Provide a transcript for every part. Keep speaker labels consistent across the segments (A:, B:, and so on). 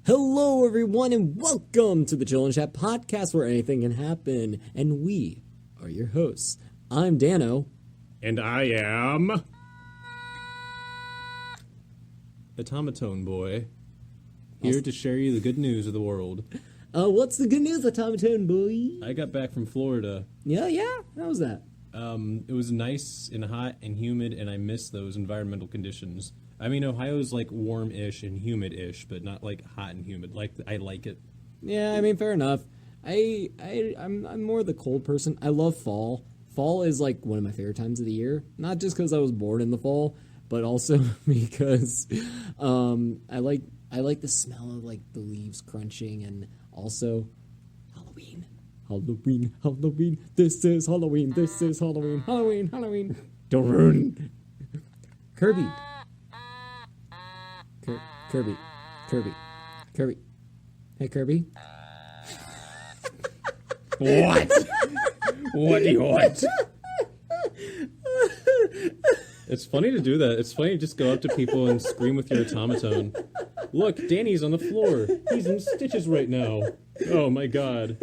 A: Hello, everyone, and welcome to the Chill and Chat podcast where anything can happen. And we are your hosts. I'm Dano.
B: And I am... Oh-No-Motone boy. Here to share you the good news of the world.
A: What's the good news, Oh-No-Motone boy?
B: I got back from Florida.
A: Yeah? How was that?
B: It was nice and hot and humid, and I miss those environmental conditions. I mean, Ohio's like warm-ish and humid-ish, but not like hot and humid. Like I like it.
A: Yeah, I mean, fair enough. I'm more the cold person. I love fall. Fall is like one of my favorite times of the year. Not just because I was born in the fall, but also because I like the smell of like the leaves crunching, and also Halloween. Halloween. This is Halloween. Halloween. Don't run. Kirby. Kirby. Hey, Kirby.
B: What? What do you want? It's funny to do that. It's funny to just go up to people and scream with your automaton. Look, Danny's on the floor. He's in stitches right now. Oh my god.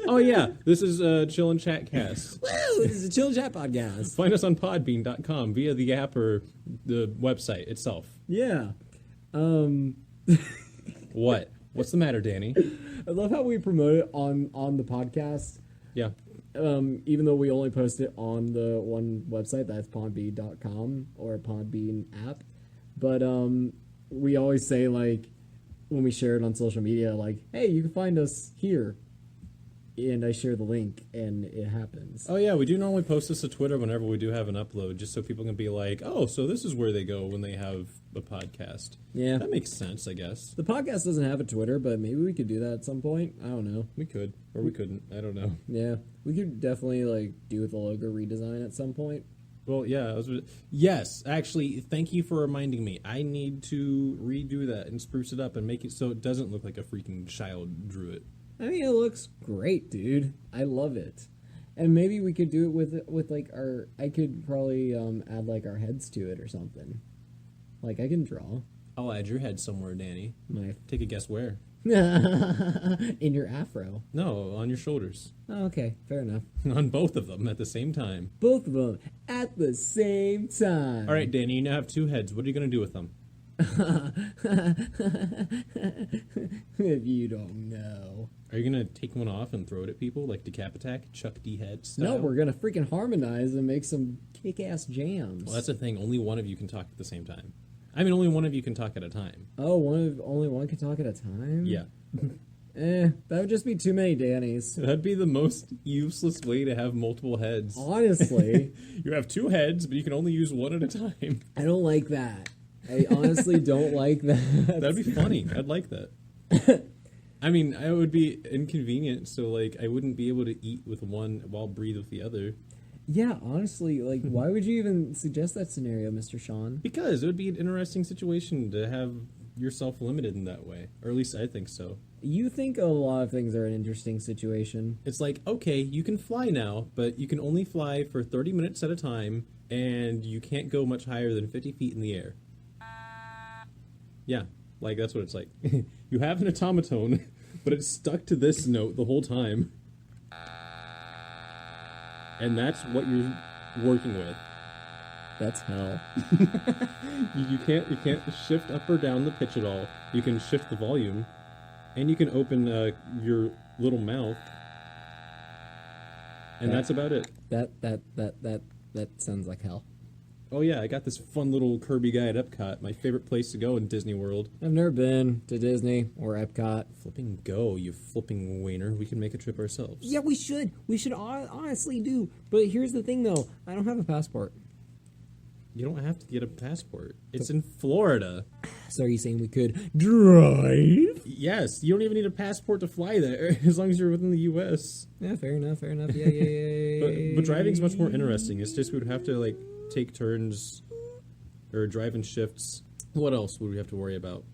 B: Oh yeah, this is Chill and Chat Cast.
A: Woo! This is a Chill and Chat podcast.
B: Find us on podbean.com via the app or the website itself.
A: Yeah.
B: What? What's the matter, Danny?
A: I love how we promote it on the podcast.
B: Yeah.
A: Even though we only post it on the one website, that's podbean.com or Podbean app. But we always say, like, when we share it on social media, like, hey, you can find us here. And I share the link, and it happens.
B: Oh, yeah, we do normally post this to Twitter whenever we do have an upload, just so people can be like, oh, so this is where they go when they have a podcast.
A: Yeah.
B: That makes sense, I guess.
A: The podcast doesn't have a Twitter, but maybe we could do that at some point. I don't know.
B: We could, or we couldn't. I don't know.
A: Yeah. We could definitely, like, do with the logo redesign at some point.
B: Well, yeah. Yes, actually, thank you for reminding me. I need to redo that and spruce it up and make it so it doesn't look like a freaking child drew it.
A: I mean, it looks great, dude. I love it. And maybe we could do it with like our... I could probably add like our heads to it or something. Like, I can draw.
B: I'll add your head somewhere, Danny. Take a guess where.
A: In your afro.
B: No, on your shoulders.
A: Oh, okay, fair enough.
B: On both of them at the same time.
A: Both of them at the same time.
B: All right, Danny, you now have two heads. What are you going to do with them?
A: If you don't know.
B: Are you going to take one off and throw it at people like Decap Attack, Chuck D. Head style?
A: No, we're going to freaking harmonize and make some kick-ass jams.
B: Well, that's the thing. Only one of you can talk at the same time. I mean, only one of you can talk at a time.
A: Oh, only one can talk at a time?
B: Yeah.
A: That would just be too many Dannies.
B: That'd be the most useless way to have multiple heads.
A: Honestly.
B: You have two heads, but you can only use one at a time.
A: I don't like that. I honestly don't like that.
B: That'd be funny. I'd like that. I mean, it would be inconvenient, so, like, I wouldn't be able to eat with one while breathe with the other.
A: Yeah, honestly, like, why would you even suggest that scenario, Mr. Sean?
B: Because it would be an interesting situation to have yourself limited in that way. Or at least I think so.
A: You think a lot of things are an interesting situation.
B: It's like, okay, you can fly now, but you can only fly for 30 minutes at a time, and you can't go much higher than 50 feet in the air. Yeah, like, that's what it's like. You have an automaton, but it's stuck to this note the whole time. And that's what you're working with.
A: That's hell.
B: You can't shift up or down the pitch at all. You can shift the volume, and you can open your little mouth, and that's about it.
A: That sounds like hell.
B: Oh yeah, I got this fun little Kirby guy at Epcot, my favorite place to go in Disney World.
A: I've never been to Disney or Epcot.
B: Flipping go, you flipping wainer. We can make a trip ourselves.
A: Yeah, we should. We should honestly do. But here's the thing, though. I don't have a passport.
B: You don't have to get a passport. It's in Florida.
A: So are you saying we could drive?
B: Yes, you don't even need a passport to fly there, as long as you're within the U.S.
A: Yeah, fair enough. Yeah.
B: But driving's much more interesting. It's just we would have to, like, take turns or drive in shifts. What else would we have to worry about?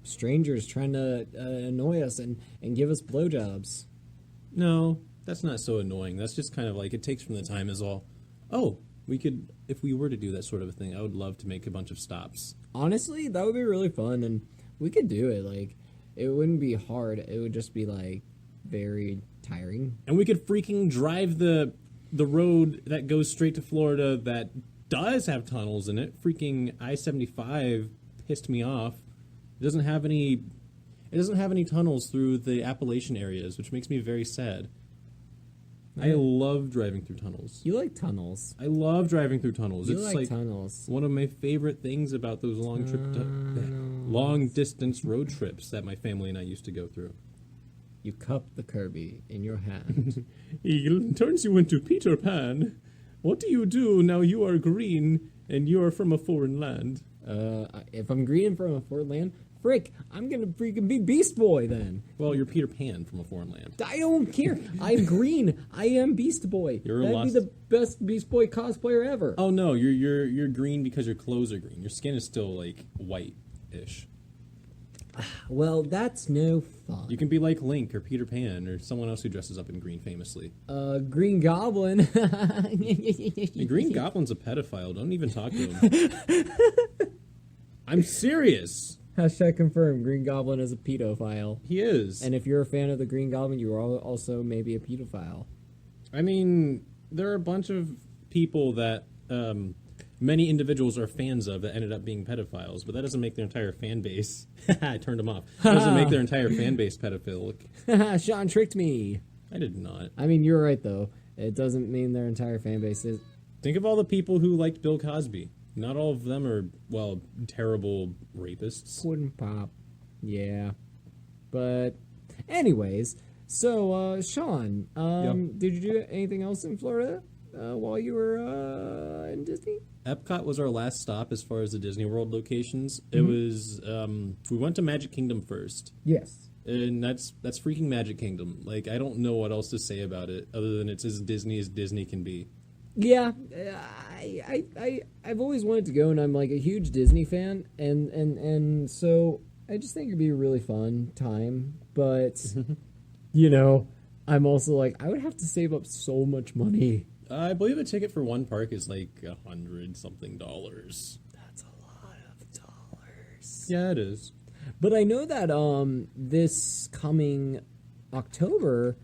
A: Strangers trying to annoy us and give us blowjobs.
B: No, that's not so annoying. That's just kind of like it takes from the time is all. Oh, we could, if we were to do that sort of a thing, I would love to make a bunch of stops.
A: Honestly, that would be really fun, and we could do it. Like, it wouldn't be hard. It would just be like very tiring.
B: And we could freaking drive the road that goes straight to Florida that does have tunnels in it. Freaking I-75 pissed me off. It doesn't have any tunnels through the Appalachian areas, which makes me very sad. I love driving through tunnels.
A: You like tunnels.
B: I love driving through tunnels.
A: You
B: It's
A: like tunnels.
B: one of my favorite things about those long distance road trips that my family and I used to go through.
A: You cup the Kirby in your hand.
B: He turns you into Peter Pan. What do you do now you are green and you are from a foreign land?
A: If I'm green from a foreign land, frick, I'm gonna freaking be Beast Boy then.
B: Well, you're Peter Pan from a foreign land.
A: I don't care. I'm green. I am Beast Boy. That'd be the best Beast Boy cosplayer ever.
B: Oh no, you're green because your clothes are green. Your skin is still like white-ish.
A: Well, that's no fun.
B: You can be like Link or Peter Pan or someone else who dresses up in green famously.
A: Green Goblin.
B: The Green Goblin's a pedophile. Don't even talk to him. I'm serious.
A: Hashtag confirmed. Green Goblin is a pedophile.
B: He is.
A: And if you're a fan of the Green Goblin, you are also maybe a pedophile.
B: I mean, there are a bunch of people that many individuals are fans of that ended up being pedophiles, but that doesn't make their entire fan base. I turned them off. That doesn't make their entire fan base pedophilic.
A: Sean tricked me.
B: I did not.
A: I mean, you're right, though. It doesn't mean their entire fan base is.
B: Think of all the people who liked Bill Cosby. Not all of them are, well, terrible rapists.
A: Puddin' pop. Yeah. But, anyways, so, Sean, did you do anything else in Florida while you were in Disney?
B: Epcot was our last stop as far as the Disney World locations. It was, we went to Magic Kingdom first.
A: Yes.
B: And that's freaking Magic Kingdom. Like, I don't know what else to say about it other than it's as Disney can be.
A: Yeah, I've always wanted to go, and I'm like a huge Disney fan, and so I just think it'd be a really fun time. But you know, I'm also like I would have to save up so much money.
B: I believe a ticket for one park is like $100-something.
A: That's a lot of dollars.
B: Yeah, it is.
A: But I know that this coming October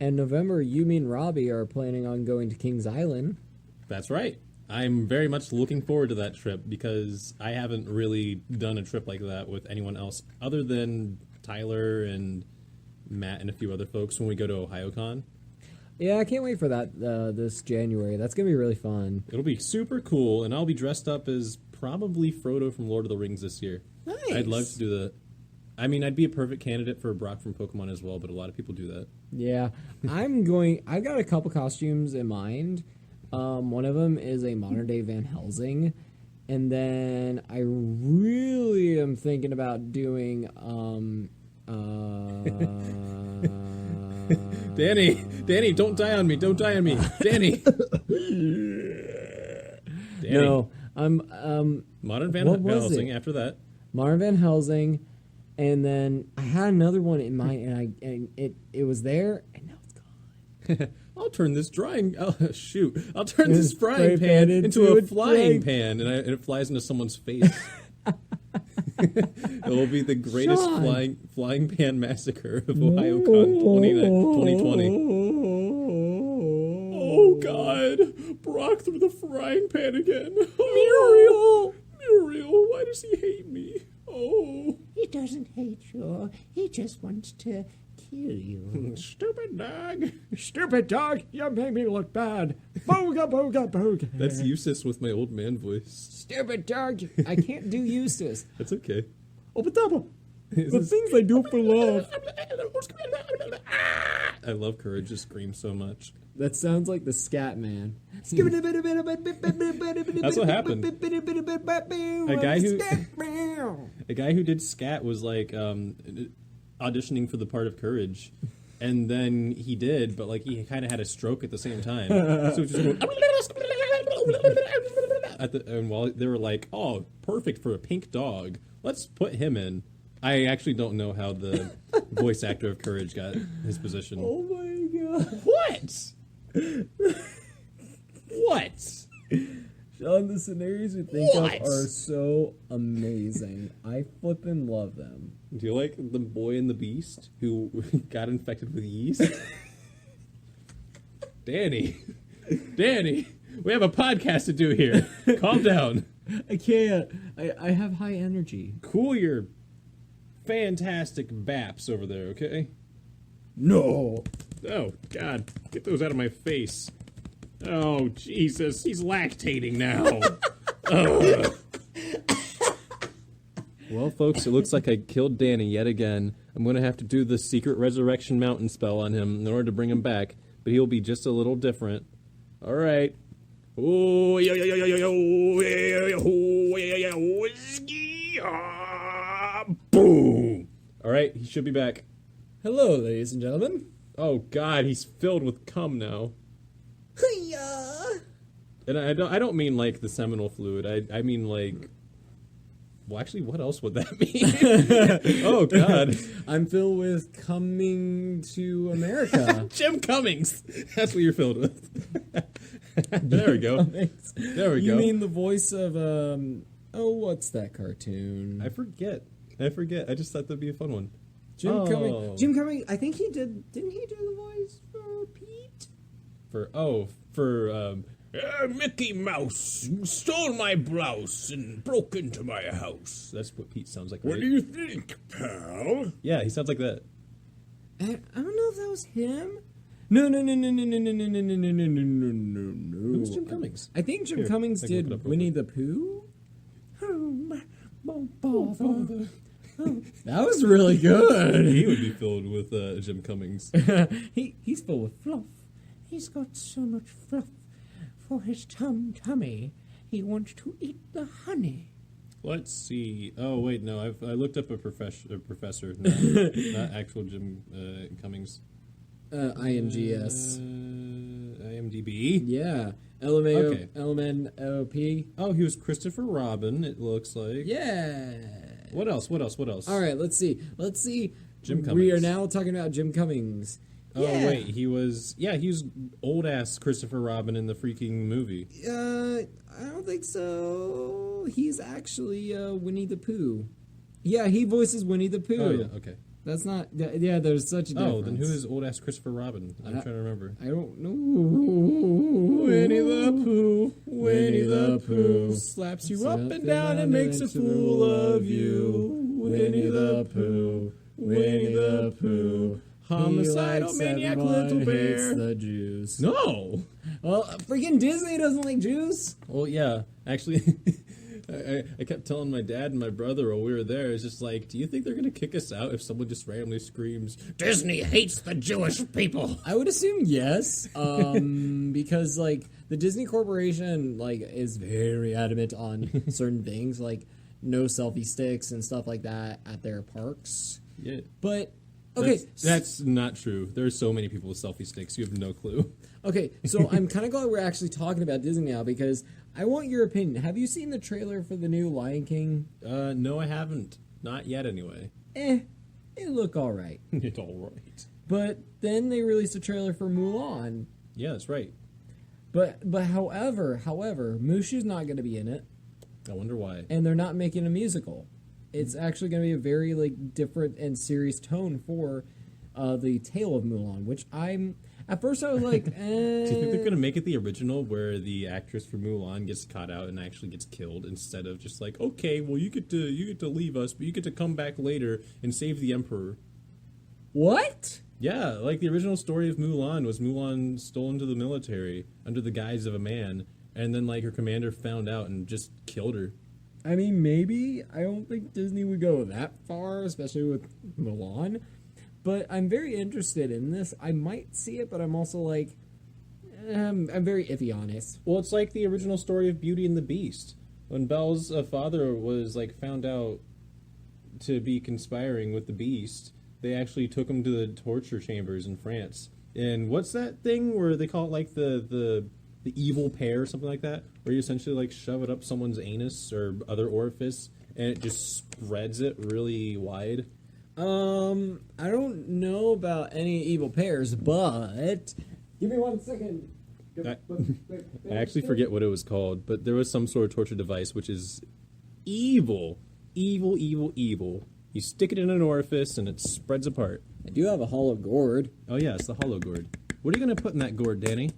A: and November, you, me, and Robbie are planning on going to Kings Island.
B: That's right. I'm very much looking forward to that trip because I haven't really done a trip like that with anyone else other than Tyler and Matt and a few other folks when we go to OhioCon.
A: Yeah, I can't wait for that this January. That's going to be really fun.
B: It'll be super cool, and I'll be dressed up as probably Frodo from Lord of the Rings this year.
A: Nice.
B: I'd love to do that. I mean, I'd be a perfect candidate for Brock from Pokemon as well, but a lot of people do that.
A: Yeah, I've got a couple costumes in mind. One of them is a modern day Van Helsing, and then I really am thinking about doing
B: Danny, don't die on me! Don't die on me, Danny.
A: No, I'm
B: Modern Van Helsing. After that,
A: Modern Van Helsing. And then I had another one in mind, and it was there, and now it's gone.
B: I'll turn this I'll turn this frying pan into a flying pan, and it flies into someone's face. It will be the greatest flying pan massacre of OhioCon 2020. Oh God! Brock threw the frying pan again. Muriel, why does he hate me? Oh.
C: He doesn't hate you. He just wants to kill you.
B: Stupid dog.
A: Stupid dog, you make me look bad. Booga, booga, booga.
B: That's Eustace with my old man voice.
A: Stupid dog. I can't do Eustace.
B: That's okay.
A: Oh, but the things I do for love.
B: I love Courage to Scream so much.
A: That sounds like the Scat Man.
B: That's what happened. A guy who did Scat was like auditioning for the part of Courage, and then he did, but like he kind of had a stroke at the same time. So just going and while they were like, "Oh, perfect for a pink dog. Let's put him in." I actually don't know how the voice actor of Courage got his position.
A: Oh my God.
B: What? What?
A: John, the scenarios you think
C: What?
A: of are so amazing. I flippin' love them.
B: Do you like the boy and the beast who got infected with yeast? Danny, we have a podcast to do here. Calm down.
A: I can't. I have high energy.
B: Cool your fantastic baps over there, okay?
A: No.
B: Oh, God. Get those out of my face. Oh, Jesus. He's lactating now. Ugh. Well, folks, it looks like I killed Danny yet again. I'm going to have to do the secret resurrection mountain spell on him in order to bring him back, but he'll be just a little different. All right. Oh, yeah, yeah, yeah, yeah, yeah, oh, yeah, yeah, whiskey, boom. All right, he should be back.
A: Hello, ladies and gentlemen.
B: Oh, God, he's filled with cum now. And I don't mean like the seminal fluid. I mean like. Well, actually, what else would that mean? Oh God,
A: I'm filled with coming to America.
B: Jim Cummings. That's what you're filled with. There we go. There we go.
A: You mean the voice of what's that cartoon?
B: I forget. I just thought that'd be a fun one.
A: Jim Cummings. Jim Cummings. I think he did. Didn't he do the voice for Pete?
B: For Mickey Mouse stole my blouse and broke into my house. That's what Pete sounds like. Right?
C: What do you think, pal?
B: Yeah, he sounds like that.
A: I don't know if that was him. No.
B: Who's Jim Cummings?
A: I think Jim
B: Here,
A: Cummings
B: I can look it
A: did
B: up real
A: Winnie the Pooh. That was really good.
B: He would be filled with Jim Cummings.
A: He's full of fluff.
C: He's got so much fluff for his tummy. He wants to eat the honey.
B: Let's see. Oh wait, no. I looked up a professor, not actual Jim
A: IMGS.
B: Cummings. IMDb.
A: Yeah.
B: Okay.
A: LMNOP.
B: Oh, he was Christopher Robin. It looks like.
A: Yeah.
B: What else?
A: All right, let's see.
B: Jim Cummings.
A: We are now talking about Jim Cummings.
B: Oh
A: Yeah.
B: wait, he was old ass Christopher Robin in the freaking movie.
A: I don't think so. He's actually Winnie the Pooh. Yeah, he voices Winnie the Pooh.
B: Oh yeah, okay.
A: That's not. Yeah, there's such a difference.
B: Oh, then who is old ass Christopher Robin? I'm trying to remember.
A: I don't know.
B: Winnie the Pooh,
A: Winnie the Pooh
B: slaps you up and down and makes a fool of you. Winnie the Pooh, Winnie the Pooh. Homicidal maniac little bear.
A: Hates the Jews.
B: No.
A: Well, freaking Disney doesn't like Jews.
B: Well, yeah. Actually, I kept telling my dad and my brother while we were there, it's just like, do you think they're going to kick us out if someone just randomly screams,
C: Disney hates the Jewish people.
A: I would assume yes, because like the Disney Corporation like is very adamant on certain things, like no selfie sticks and stuff like that at their parks.
B: yeah.
A: But okay,
B: That's not true. There are so many people with selfie sticks. You have no clue.
A: okay, so I'm kind of glad we're actually talking about Disney now because I want your opinion. Have you seen the trailer for the new Lion King?
B: No, I haven't. Not yet, anyway.
A: It look all right.
B: It's all right.
A: But then they released a trailer for Mulan.
B: Yeah, that's right.
A: But however, Mushu's not going to be in it,
B: I wonder why.
A: and they're not making a musical. It's actually going to be a very like different and serious tone for the tale of Mulan, which at first I was like,
B: Do you think they're going to make it the original where the actress for Mulan gets caught out and actually gets killed instead of just like, okay, well you get to leave us, but you get to come back later and save the emperor?
A: what?
B: Yeah, like the original story of Mulan was Mulan stole into the military under the guise of a man, and then like her commander found out and just killed her.
A: I mean, maybe. I don't think Disney would go that far, especially with Mulan. But I'm very interested in this. I might see it, but I'm also like, I'm very iffy on it.
B: Well, it's like the original story of Beauty and the Beast. When Belle's father was like found out to be conspiring with the Beast, they actually took him to the torture chambers in France. And what's that thing where they call it like the evil pair or something like that, where you essentially like shove it up someone's anus or other orifice and it just spreads it really wide?
A: I don't know about any evil pairs, but give me 1 second.
B: I actually forget what it was called, but there was some sort of torture device which is evil. Evil, evil, evil. You stick it in an orifice and it spreads apart.
A: I do have a hollow gourd.
B: Oh yeah, it's the hollow gourd. What are you going to put in that gourd, Danny?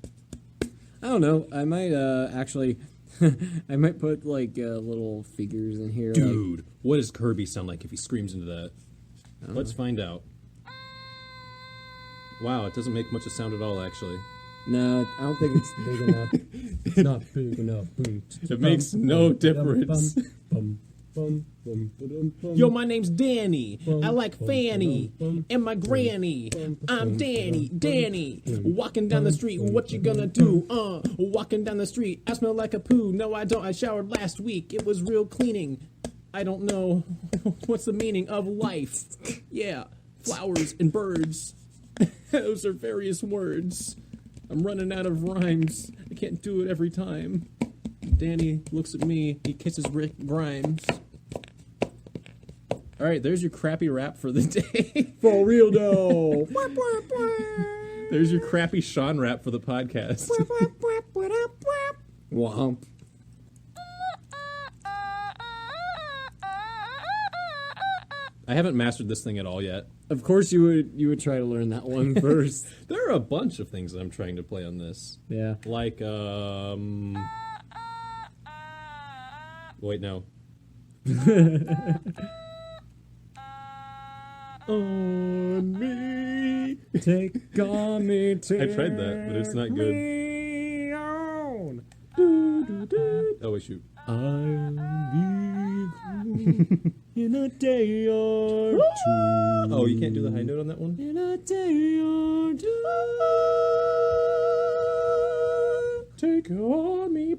A: I don't know. I might actually... I might put, like, little figures in here.
B: Dude,
A: like,
B: what does Kirby sound like if he screams into that? Let's find out. Wow, it doesn't make much of sound at all, actually.
A: no, I don't think it's big enough. It's not big enough.
B: It makes no difference. Yo, my name's Danny. I like Fanny and my granny. I'm Danny. Walking down the street, what you gonna do? Walking down the street, I smell like a poo. No, I don't. I showered last week. It was real cleaning. I don't know. What's the meaning of life? Yeah, flowers and birds. Those are various words. I'm running out of rhymes. I can't do it every time. Danny looks at me. He kisses Rick Grimes. All right, there's your crappy rap for the day.
A: For real, though.
B: There's your crappy Sean rap for the podcast.
A: Womp.
B: I haven't mastered this thing at all yet.
A: Of course you would try to learn that one first.
B: There are a bunch of things that I'm trying to play on this.
A: Yeah.
B: Like, wait, no. On me.
A: Take on me, take
B: I tried that, but it's not good.
A: me on.
B: Oh, wait, shoot.
A: I'll be in a day or two.
B: Oh, you can't do the high note on that one?
A: In a day or two.
B: Take on me.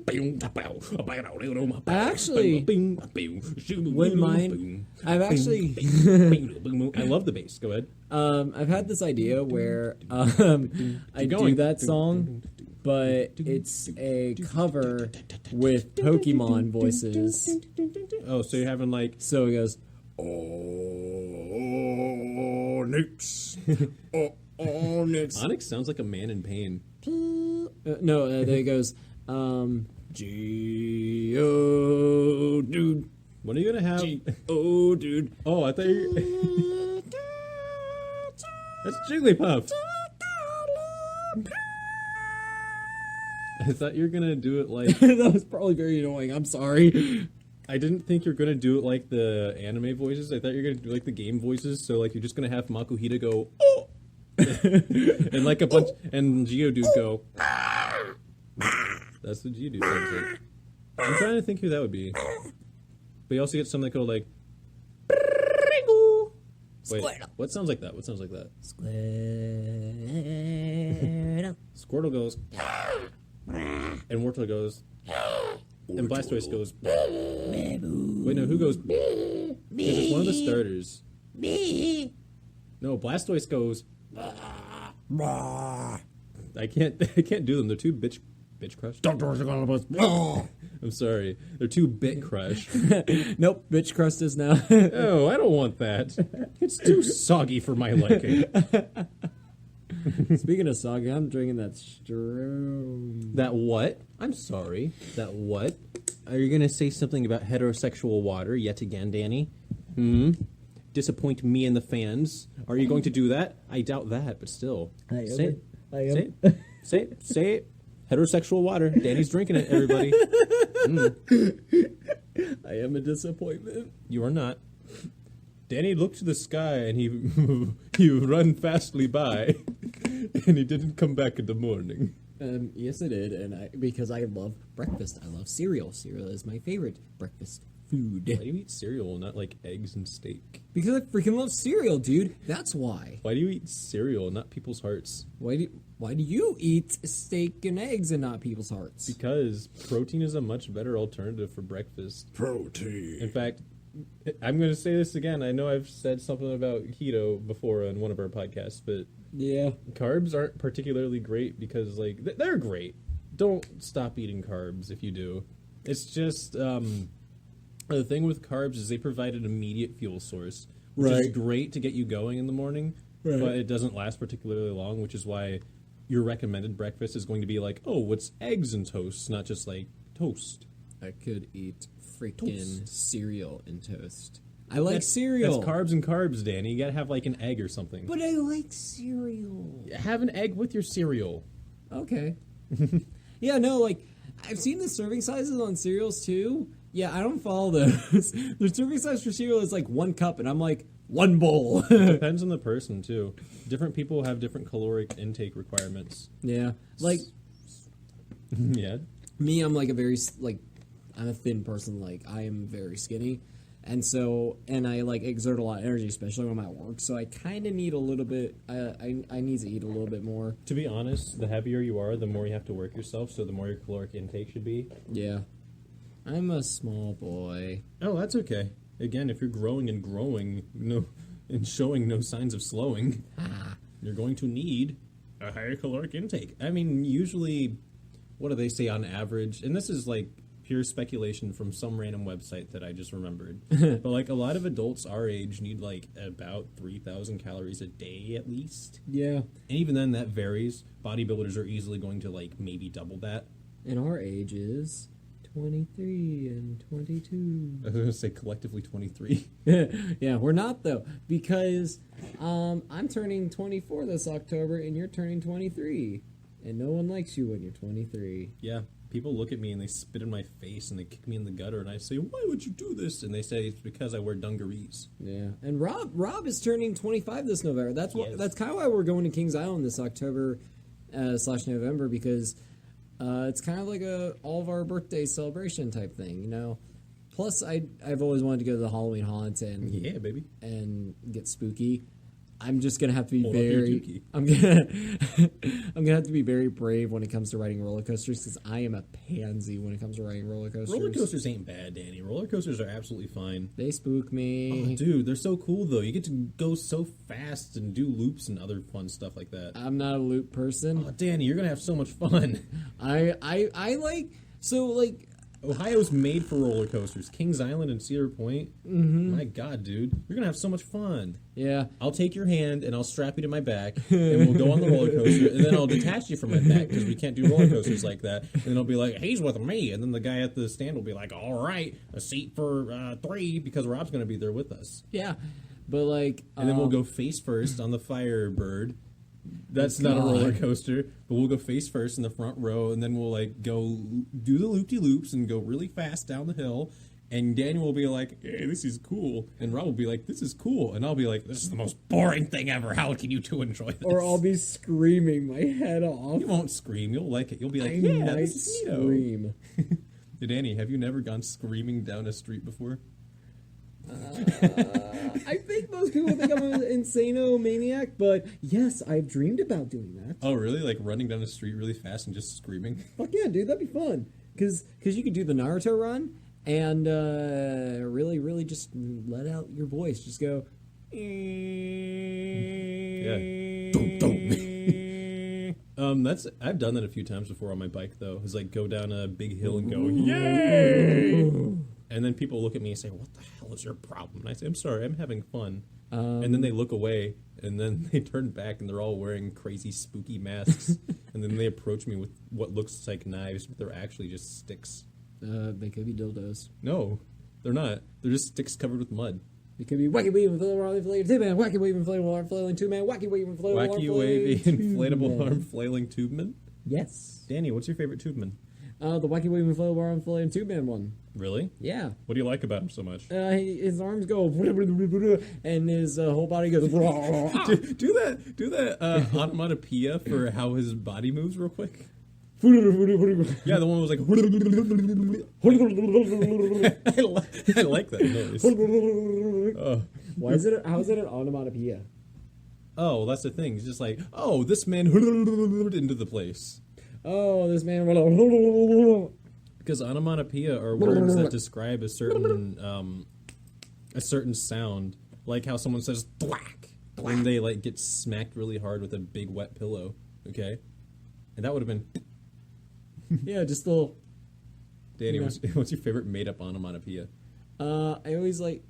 A: Actually, wouldn't mind. I've actually,
B: I love the bass. Go ahead.
A: I've had this idea where I do that song, but it's a cover with Pokemon voices.
B: Oh, so you're having like...
A: So it goes,
B: Onyx.
A: Onyx.
B: Onyx sounds like a man in pain.
A: No, there it goes, G-O, dude.
B: When are you going to have...
A: Oh, dude.
B: Oh, I thought you... That's Jigglypuff. I thought you were going to do it like...
A: That was probably very annoying. I'm sorry.
B: I didn't think you were going to do it like the anime voices. I thought you were going to do like the game voices. So like you're just going to have Makuhita go... Oh! And like a bunch... And Geodude go... That's what Geodude sounds like. I'm trying to think who that would be. But you also get some that go like... Wait, what sounds like that? What sounds like that? Squirtle goes... And Wartortle goes... And Blastoise goes... Wait, no, who goes... Because it's one of the starters. No, Blastoise goes... I can't do them. They're too bitch crush. I'm sorry. They're too bit crush.
A: Nope, bitch crust is now.
B: Oh, I don't want that. It's too soggy for my liking.
A: Speaking of soggy, I'm drinking that Strom.
B: That what? I'm sorry. That what? Are you going to say something about heterosexual water yet again, Danny? Disappoint me and the fans? Are you going to do that? I doubt that, but still. Say it. Say it. Say it. Say it. Heterosexual water. Danny's drinking it, everybody.
A: I am a disappointment.
B: You are not. Danny looked to the sky and he run fastly by, and he didn't come back in the morning.
A: Yes, I did, and because I love breakfast. I love cereal. Cereal is my favorite breakfast food.
B: Why do you eat cereal, not like eggs and steak?
A: Because I freaking love cereal, dude. That's why.
B: Why do you eat cereal, not people's hearts?
A: Why do you eat steak and eggs and not people's hearts?
B: Because protein is a much better alternative for breakfast.
A: Protein.
B: In fact, I'm going to say this again. I know I've said something about keto before on one of our podcasts, but
A: yeah,
B: carbs aren't particularly great because, like, they're great. Don't stop eating carbs if you do. It's just the thing with carbs is they provide an immediate fuel source, which is great to get you going in the morning, but it doesn't last particularly long, which is why your recommended breakfast is going to be like, oh, what's eggs and toast, not just like toast.
A: I could eat freaking cereal and toast. I like cereal.
B: That's carbs and carbs, Danny. You gotta have like an egg or something.
A: But I like cereal.
B: Have an egg with your cereal.
A: Okay. Yeah, no, like, I've seen the serving sizes on cereals, too. Yeah, I don't follow those. The serving size for cereal is, like, 1 cup, and I'm like, 1 bowl.
B: Depends on the person, too. Different people have different caloric intake requirements.
A: Yeah. Like,
B: Yeah.
A: me, I'm, like, I'm a thin person. Like, I am very skinny. And so, and I, like, exert a lot of energy, especially when I'm at work. So I kind of need a little bit, I need to eat a little bit more.
B: To be honest, the heavier you are, the more you have to work yourself, so the more your caloric intake should be.
A: Yeah. I'm a small boy.
B: Oh, that's okay. Again, if you're growing and growing, and showing no signs of slowing, you're going to need a higher caloric intake. I mean, usually, what do they say on average? And this is like pure speculation from some random website that I just remembered. But like a lot of adults our age need like about 3,000 calories a day at least.
A: Yeah.
B: And even then that varies. Bodybuilders are easily going to like maybe double that.
A: And our ages 23 and 22.
B: I was going to say collectively 23.
A: Yeah, we're not though, because I'm turning 24 this October and you're turning 23. And no one likes you when you're 23.
B: Yeah. People look at me and they spit in my face and they kick me in the gutter and I say, why would you do this? And they say it's because I wear dungarees.
A: Yeah, and Rob is turning 25 this November. That's
B: Yes.
A: That's kind of why we're going to Kings Island this October / November, because it's kind of like all of our birthday celebration type thing, you know. Plus, I've always wanted to go to the Halloween haunt and
B: Yeah, baby.
A: and get spooky. I'm just gonna have to be
B: Hold up your
A: very.
B: dookie.
A: I'm gonna have to be very brave when it comes to riding roller coasters, because I am a pansy when it comes to riding roller coasters.
B: Roller coasters ain't bad, Danny. Roller coasters are absolutely fine.
A: They spook me.
B: Oh, dude, they're so cool, though. You get to go so fast and do loops and other fun stuff like that.
A: I'm not a loop person.
B: Oh, Danny, you're going to have so much fun.
A: I like, so like,
B: Ohio's made for roller coasters. Kings Island and Cedar Point. Mm-hmm. My God, dude. You're going to have so much fun.
A: yeah.
B: I'll take your hand and I'll strap you to my back and we'll go on the roller coaster and then I'll detach you from my back because we can't do roller coasters like that. And then I'll be like, he's with me. And then the guy at the stand will be like, all right, a seat for 3 because Rob's going to be there with us.
A: Yeah. But like,
B: And then we'll go face first on the Firebird. That's not a roller coaster, but we'll go face first in the front row, and then we'll like go do the loop-de-loops and go really fast down the hill. And Daniel will be like, "Hey, this is cool," and Rob will be like, "This is cool," and I'll be like, "This is the most boring thing ever. How can you two enjoy this?"
A: or I'll be screaming my head off.
B: You won't scream. You'll like it. You'll be like,
A: I
B: "Yeah,
A: might
B: this is neato."
A: scream.
B: Hey, Danny, have you never gone screaming down a street before?
A: I think most people think I'm an insano maniac, but yes, I've dreamed about doing that.
B: Oh, really? Like running down the street really fast and just screaming?
A: Fuck yeah, dude, that'd be fun. Because you could do the Naruto run and really, really just let out your voice. Just go.
B: Yeah. I've done that a few times before on my bike though. Is like go down a big hill and go, yay! And then people look at me and say, "What the hell is your problem?" And I say, "I'm sorry, I'm having fun." And then they look away, and then they turn back, and they're all wearing crazy spooky masks. And then they approach me with what looks like knives, but they're actually just sticks.
A: They could be dildos.
B: No, they're not. They're just sticks covered with mud.
A: It could be wacky waving inflatable arm flailing 2-man, wacky waving inflatable arm flailing 2-man, wacky waving inflatable arm
B: Wacky,
A: flailing
B: wavy,
A: 2-man.
B: inflatable arm flailing tubeman.
A: Yes.
B: Danny, what's your favorite tubeman?
A: The wacky waving inflatable arm flailing 2-man one.
B: Really?
A: Yeah.
B: What do you like about him so much?
A: His arms go and his whole body goes.
B: Do that onomatopoeia for how his body moves real quick. Yeah, the one was like. I like that noise.
A: Why is it? How is it an onomatopoeia?
B: Oh, well, that's the thing. It's just like, oh, this man into the place.
A: Oh, this man.
B: Because onomatopoeia are words that describe a certain sound, like how someone says thwack when they like get smacked really hard with a big wet pillow. Okay, and that would have been.
A: Yeah, just a little.
B: Danny, what's your favorite made-up onomatopoeia?
A: I always like.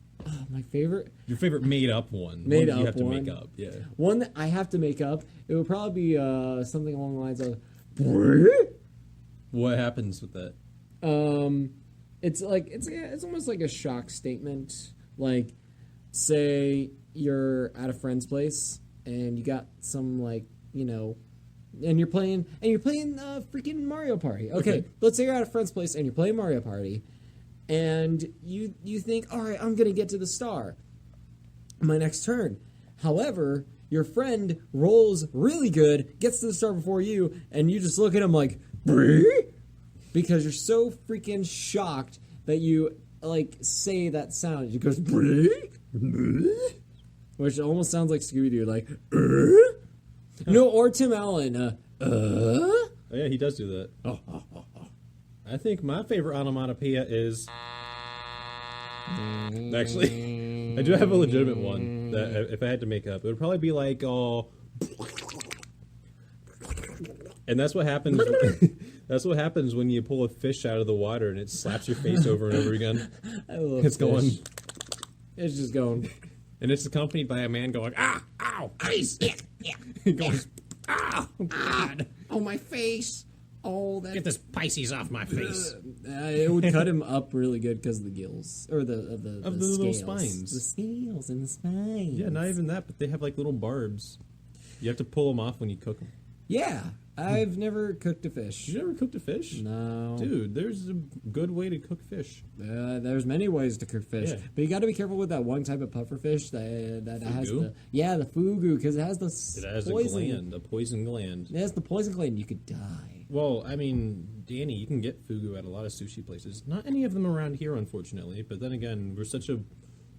A: My favorite
B: Your favorite made up one.
A: Made
B: one that you
A: up
B: have to
A: one.
B: make up. Yeah.
A: one that I have to make up. It would probably be something along the lines of.
B: What happens with that?
A: It's like it's almost like a shock statement. Like, say you're at a friend's place and you got some and you're playing freaking Mario Party. Okay, let's say you're at a friend's place and you're playing Mario Party, and you think, all right, I'm gonna get to the star, my next turn. However, your friend rolls really good, gets to the star before you, and you just look at him like, "Bree?" Because you're so freaking shocked that you say that sound. It goes, "Bree?" Which almost sounds like Scooby-Doo, like, No, or Tim Allen,
B: Oh, yeah, he does do that. I think my favorite onomatopoeia is... Actually, I do have a legitimate one that if I had to make up, it would probably be like, and that's what happens. That's what happens when you pull a fish out of the water and it slaps your face over and over again.
A: I love
B: It's
A: fish.
B: going,
A: It's just going.
B: and it's accompanied by a man going, ah, ow, face,
C: Yeah.
B: going, ah, oh, God.
A: Oh, my face. Oh, that.
C: Get this Pisces off my face.
A: It would cut him up really good because of the gills or the
B: little
A: scales.
B: spines.
A: The scales and the spines.
B: Yeah, not even that, but they have like little barbs. You have to pull them off when you cook them.
A: Yeah, I've never cooked a fish.
B: You never cooked a fish?
A: No,
B: Dude, there's a good way to cook fish.
A: there's many ways to cook fish,
B: Yeah.
A: but you got to be careful with that one type of puffer fish that has
B: Fugu?
A: the fugu, because it has the
B: It has
A: poison.
B: a poison gland.
A: It has the poison gland. You could die.
B: Well, I mean, Danny, you can get fugu at a lot of sushi places. Not any of them around here, unfortunately. But then again, we're such a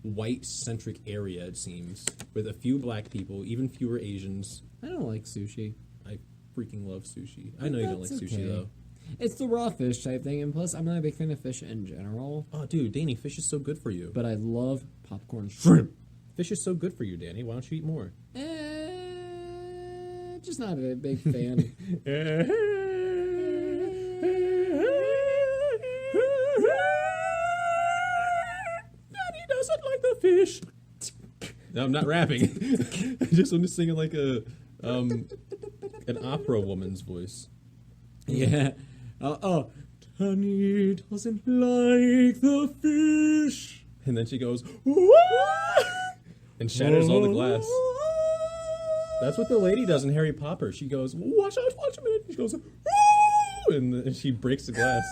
B: white-centric area, it seems, with a few black people, even fewer Asians.
A: I don't like sushi.
B: I freaking love sushi. I know you don't like
A: That's
B: sushi,
A: okay.
B: though.
A: It's the raw fish type thing, and plus, I'm not a big fan of fish in general.
B: Oh, dude, Danny, fish is so good for you.
A: But I love popcorn shrimp.
B: Fish is so good for you, Danny. Why don't you eat more?
A: Just not a big fan.
B: Daddy doesn't like the fish. No, I'm not rapping. I just want to sing it like an opera woman's voice.
A: Yeah. Tony doesn't like the fish.
B: And then she goes, "Wah!" and shatters all the glass. That's what the lady does in Harry Potter. She goes, watch a minute. She goes, "Woo!" and she breaks the glass.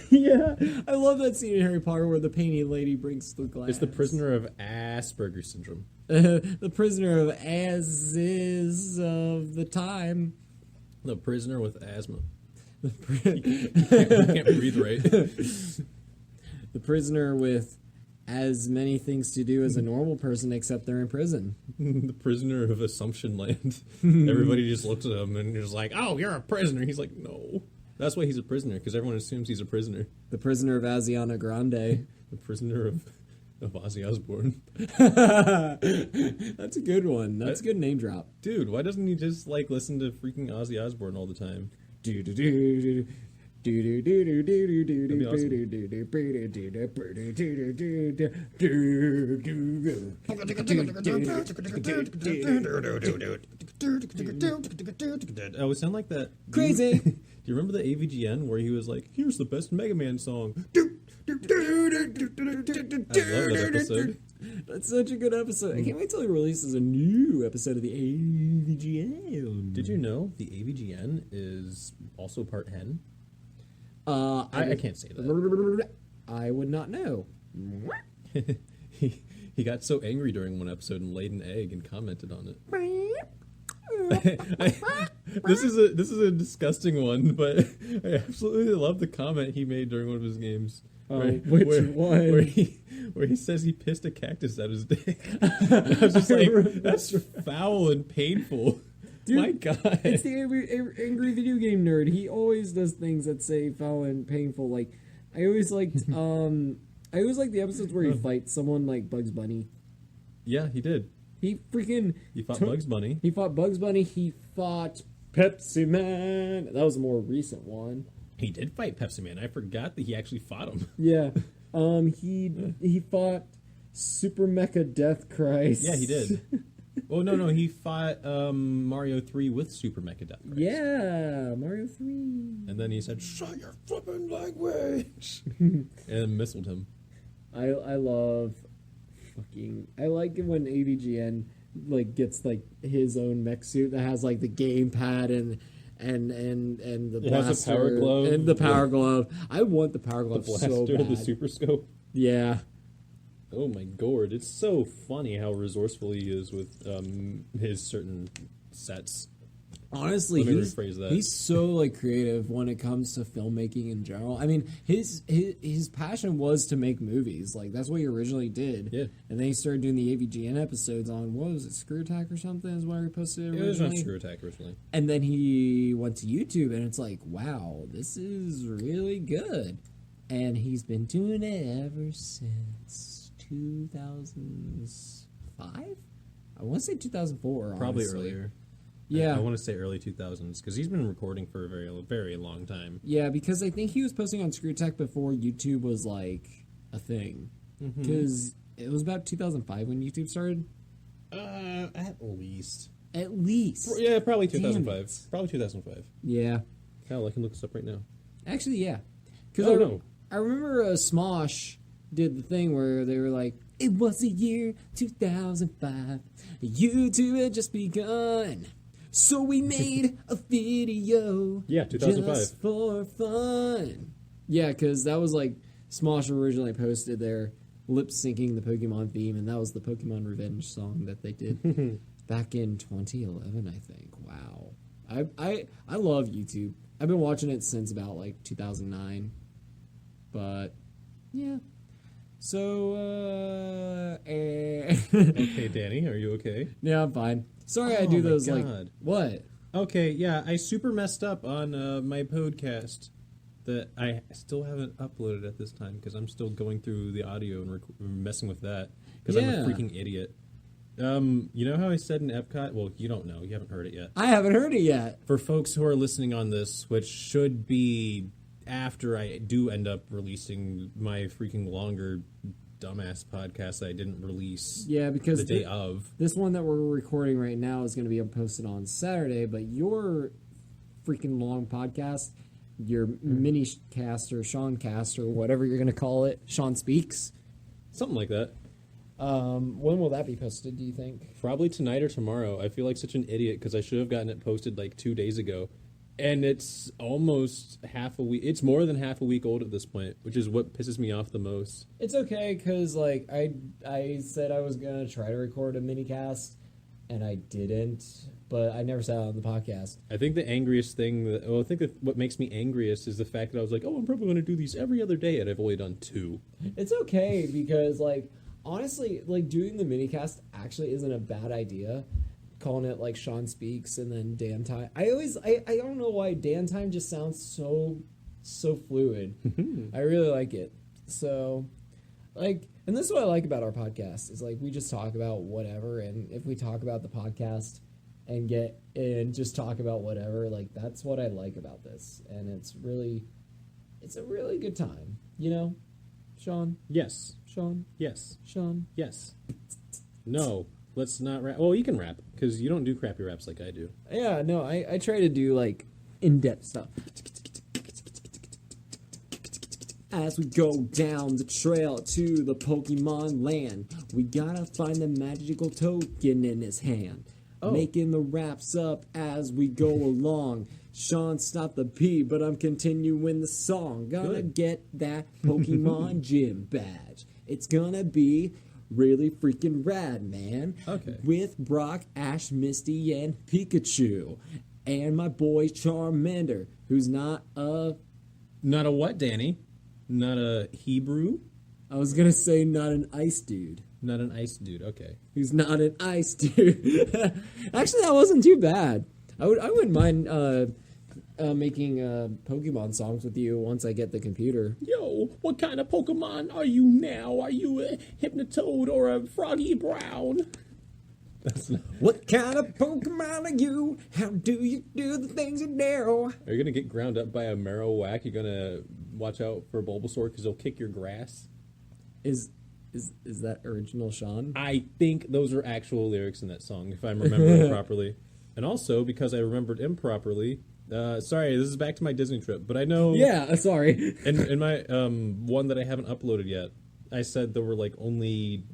A: Yeah. I love that scene in Harry Potter where the painting lady breaks the glass.
B: It's the prisoner of Asperger's syndrome.
A: The prisoner of as is of the time.
B: The prisoner with asthma.
A: The
B: You can't breathe right.
A: The prisoner with as many things to do as a normal person, except they're in prison.
B: The prisoner of Assumption Land. Everybody just looks at him and is like, "Oh, you're a prisoner." He's like, "No." That's why he's a prisoner, because everyone assumes he's a prisoner.
A: The prisoner of Asiana Grande.
B: The prisoner of Ozzy Osbourne.
A: That's a good one. That's a good name drop.
B: Dude, why doesn't he just listen to freaking Ozzy Osbourne all the time?
A: Do do do do. Do do do do do do do
B: That'd be awesome.
A: do do do do do do.
B: Oh, it sound like that.
A: Crazy.
B: Do you remember the AVGN where he was like, "Here's the best Mega Man song"? I love that episode.
A: That's such a good episode. I can't wait till he releases a new episode of the AVGN.
B: Did you know the AVGN is also part hen?
A: I
B: I can't say that.
A: I would not know.
B: He got so angry during one episode and laid an egg and commented on it. This is a disgusting one, but I absolutely love the comment he made during one of his games.
A: Which one?
B: Where he says he pissed a cactus out his dick. I was just like, that's foul and painful.
A: Dude,
B: my God.
A: It's the angry video game nerd. He always does things that say foul and painful. Like, I always liked the episodes where he fights someone like Bugs Bunny.
B: Yeah, he did.
A: He
B: fought Bugs Bunny.
A: He fought Bugs Bunny. He fought Pepsi Man. That was a more recent one.
B: He did fight Pepsi Man. I forgot that he actually fought him.
A: Yeah. He fought Super Mecha Death Christ.
B: Yeah, he did. Oh, no, he fought Mario 3 with Super Mecha Death Christ.
A: Yeah, Mario 3.
B: And then he said, "Shut your flipping language!" and missiled him.
A: I love fucking... I like it when AVGN like gets like his own mech suit that has like the gamepad and the
B: It has
A: blaster
B: a power glove.
A: and the power glove. I want the power
B: The
A: glove
B: blaster,
A: so bad.
B: the super scope.
A: Yeah.
B: Oh my god, it's so funny how resourceful he is with his certain sets.
A: Honestly,
B: Let me rephrase that.
A: he's so like creative when it comes to filmmaking in general. I mean, his passion was to make movies. Like that's what he originally did.
B: Yeah.
A: And then he started doing the AVGN episodes on what was it, Screw Attack or something? Is where he posted it
B: It was
A: originally.
B: on Screw Attack originally.
A: And then he went to YouTube, and it's like, wow, this is really good. And he's been doing it ever since 2005. I want to say 2004.
B: Probably
A: honestly.
B: earlier.
A: Yeah.
B: I want to say early 2000s because he's been recording for a very, very long time.
A: Yeah, because I think he was posting on Screw Tech before YouTube was like a thing. Because it was about 2005 when YouTube started.
B: At least.
A: At least.
B: Yeah, probably
A: Damn
B: 2005.
A: it.
B: Probably 2005.
A: Yeah.
B: Hell, I can look this up right now.
A: Actually, yeah. Because
B: Oh, no.
A: I remember Smosh did the thing where they were like, it was the year 2005. YouTube had just begun. So we made a video.
B: Yeah, 2005.
A: Just for fun. Yeah, because that was like Smosh originally posted their lip syncing the Pokemon theme, and that was the Pokemon Revenge song that they did back in 2011, I think. Wow. I love YouTube. I've been watching it since about like 2009. But yeah. So
B: Okay, Danny, are you okay?
A: yeah, I'm fine. Sorry I
B: Oh
A: do
B: my
A: those like
B: God.
A: what?
B: Okay, yeah, I super messed up on my podcast that I still haven't uploaded at this time because I'm still going through the audio and messing with that because I'm a
A: Yeah.
B: freaking idiot. You know how I said in Epcot? Well, you don't know. You haven't heard it yet.
A: I haven't heard it yet.
B: For folks who are listening on this, which should be after I do end up releasing my freaking longer dumbass podcast that I didn't release
A: Yeah, because
B: the day of.
A: this one that we're recording right now is going to be posted on Saturday, but your freaking long podcast, your mini cast or Sean cast or whatever you're going to call it, Sean Speaks.
B: Something like that.
A: When will that be posted, do you think?
B: Probably tonight or tomorrow. I feel like such an idiot because I should have gotten it posted like 2 days ago. And it's almost half a week. It's more than half a week old at this point, which is what pisses me off the most.
A: It's okay, because like I said I was going to try to record a mini cast, and I didn't, but I never said it on the podcast.
B: I think the angriest thing, I think that what makes me angriest is the fact that I was like, oh, I'm probably going to do these every other day, and I've only done 2.
A: It's okay, because like honestly, like doing the mini cast actually isn't a bad idea. Calling it like Sean Speaks and then Dan Time. I don't know why Dan Time just sounds so fluid. I really like it. So like, and this is what I like about our podcast is like we just talk about whatever, and if we talk about the podcast and just talk about whatever, like that's what I like about this, and it's a really good time, you know, Sean.
B: Yes.
A: Sean.
B: Yes.
A: Sean.
B: Yes. No. Let's not rap. Well, you can rap because you don't do crappy raps like I do.
A: Yeah, no, I try to do like in-depth stuff. As we go down the trail to the Pokemon land, we gotta find the magical token in his hand.
B: Oh.
A: Making the raps up as we go along. Sean stopped the P, but I'm continuing the song. Gonna
B: Good.
A: get that Pokemon gym badge. It's gonna be really freaking rad, man.
B: Okay.
A: With Brock, Ash, Misty, and Pikachu. And my boy Charmander, who's not a...
B: Not a what, Danny? Not a Hebrew?
A: I was gonna say not an ice dude.
B: Not an ice dude. Okay.
A: Who's not an ice dude. Actually, that wasn't too bad. I wouldn't mind making Pokemon songs with you once I get the computer.
B: Yo, what kind of Pokemon are you now? Are you a Hypnotoad or a Froggy Brown? That's not...
A: What kind of Pokemon are you? How do you do the things you do?
B: Are you gonna get ground up by a Marowak? You're gonna watch out for Bulbasaur because he'll kick your grass.
A: Is Is that original Sean?
B: I think those are actual lyrics in that song, if I'm remembering properly. And also, because I remembered improperly, sorry, this is back to my Disney trip, but I know...
A: Yeah, sorry.
B: In my one that I haven't uploaded yet, I said there were like only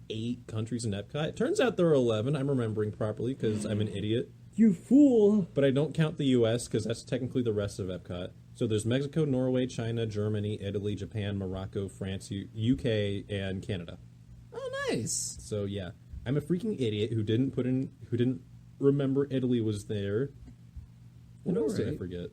B: 8 countries in Epcot. It turns out there are 11. I'm remembering properly because I'm an idiot.
A: You fool.
B: But I don't count the U.S. because that's technically the rest of Epcot. So there's Mexico, Norway, China, Germany, Italy, Japan, Morocco, France, UK, and Canada.
A: Oh, nice.
B: So yeah, I'm a freaking idiot who didn't remember Italy was there. What else did I forget?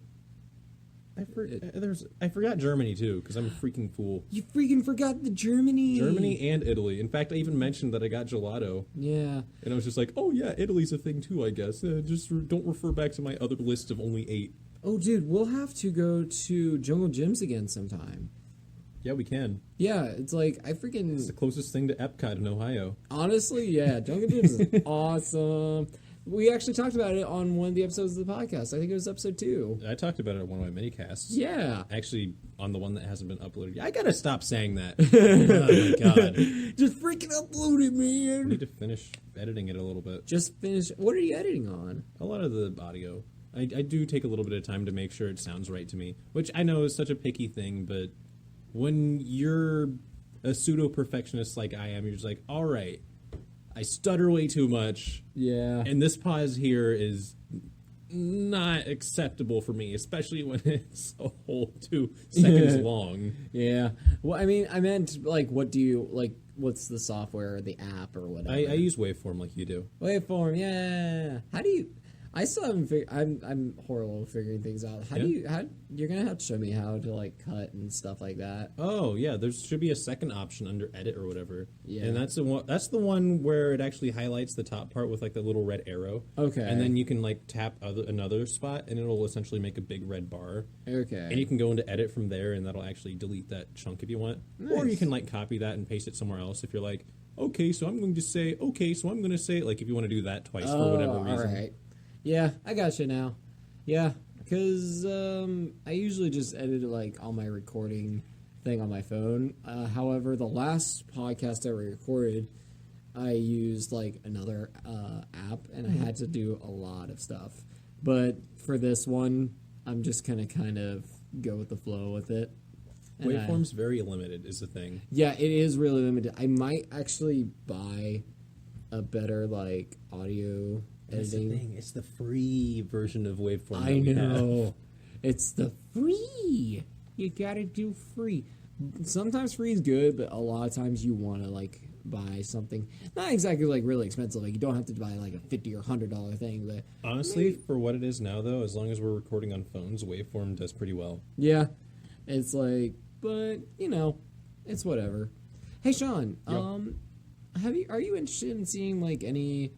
B: I forgot Germany too because I'm a freaking fool.
A: You freaking forgot the Germany.
B: Germany and Italy. In fact, I even mentioned that I got gelato.
A: Yeah.
B: And I was just like, oh yeah, Italy's a thing too, I guess. Just don't refer back to my other list of only 8.
A: Oh, dude, we'll have to go to Jungle Gyms again sometime.
B: Yeah, we can.
A: Yeah, it's like, I freaking...
B: It's the closest thing to Epcot in Ohio.
A: Honestly, yeah, Jungle Gyms is awesome. We actually talked about it on one of the episodes of the podcast. I think it was episode 2.
B: I talked about it on one of my mini-casts.
A: Yeah.
B: Actually, on the one that hasn't been uploaded yet. I gotta stop saying that. Oh my god.
A: Just freaking upload it,
B: I
A: man.
B: need to finish editing it a little bit.
A: Just finish... What are you editing on?
B: A lot of the audio. I do take a little bit of time to make sure it sounds right to me, which I know is such a picky thing, but when you're a pseudo-perfectionist like I am, you're just like, all right, I stutter way too much.
A: Yeah.
B: And this pause here is not acceptable for me, especially when it's a whole 2 seconds long.
A: Yeah. Well, I mean, I meant, like, what do you, like, what's the software or the app or whatever?
B: I use Waveform like you do.
A: Waveform, yeah. How do you... I still haven't figured... I'm horrible at figuring things out. You're gonna have to show me how to, like, cut and stuff like that.
B: Oh, yeah, there should be a second option under edit or whatever.
A: Yeah.
B: And that's the one where it actually highlights the top part with, like, the little red arrow.
A: Okay.
B: And then you can, like, tap another spot, and it'll essentially make a big red bar.
A: Okay.
B: And you can go into edit from there, and that'll actually delete that chunk if you want. Nice. Or you can, like, copy that and paste it somewhere else if you're like, okay, so I'm going to say, like, if you want to do that twice for whatever reason.
A: All right. Yeah, I got you now. Yeah, because I usually just edit like all my recording thing on my phone. However, the last podcast I recorded, I used like another app, and I had to do a lot of stuff. But for this one, I'm just gonna kind of go with the flow with it. And
B: Waveform's very limited is the thing.
A: Yeah, it is really limited. I might actually buy a better like audio
B: That's
A: editing.
B: the thing. It's the free version of Waveform.
A: I know. It's the free. You gotta do free. Sometimes free is good, but a lot of times you want to like buy something not exactly like really expensive. Like you don't have to buy like a $50 or $100 thing, but
B: honestly, for what it is now, though, as long as we're recording on phones, Waveform does pretty well.
A: yeah, it's like, but you know, it's whatever. Hey, Sean,
B: Yep.
A: are you interested in seeing like any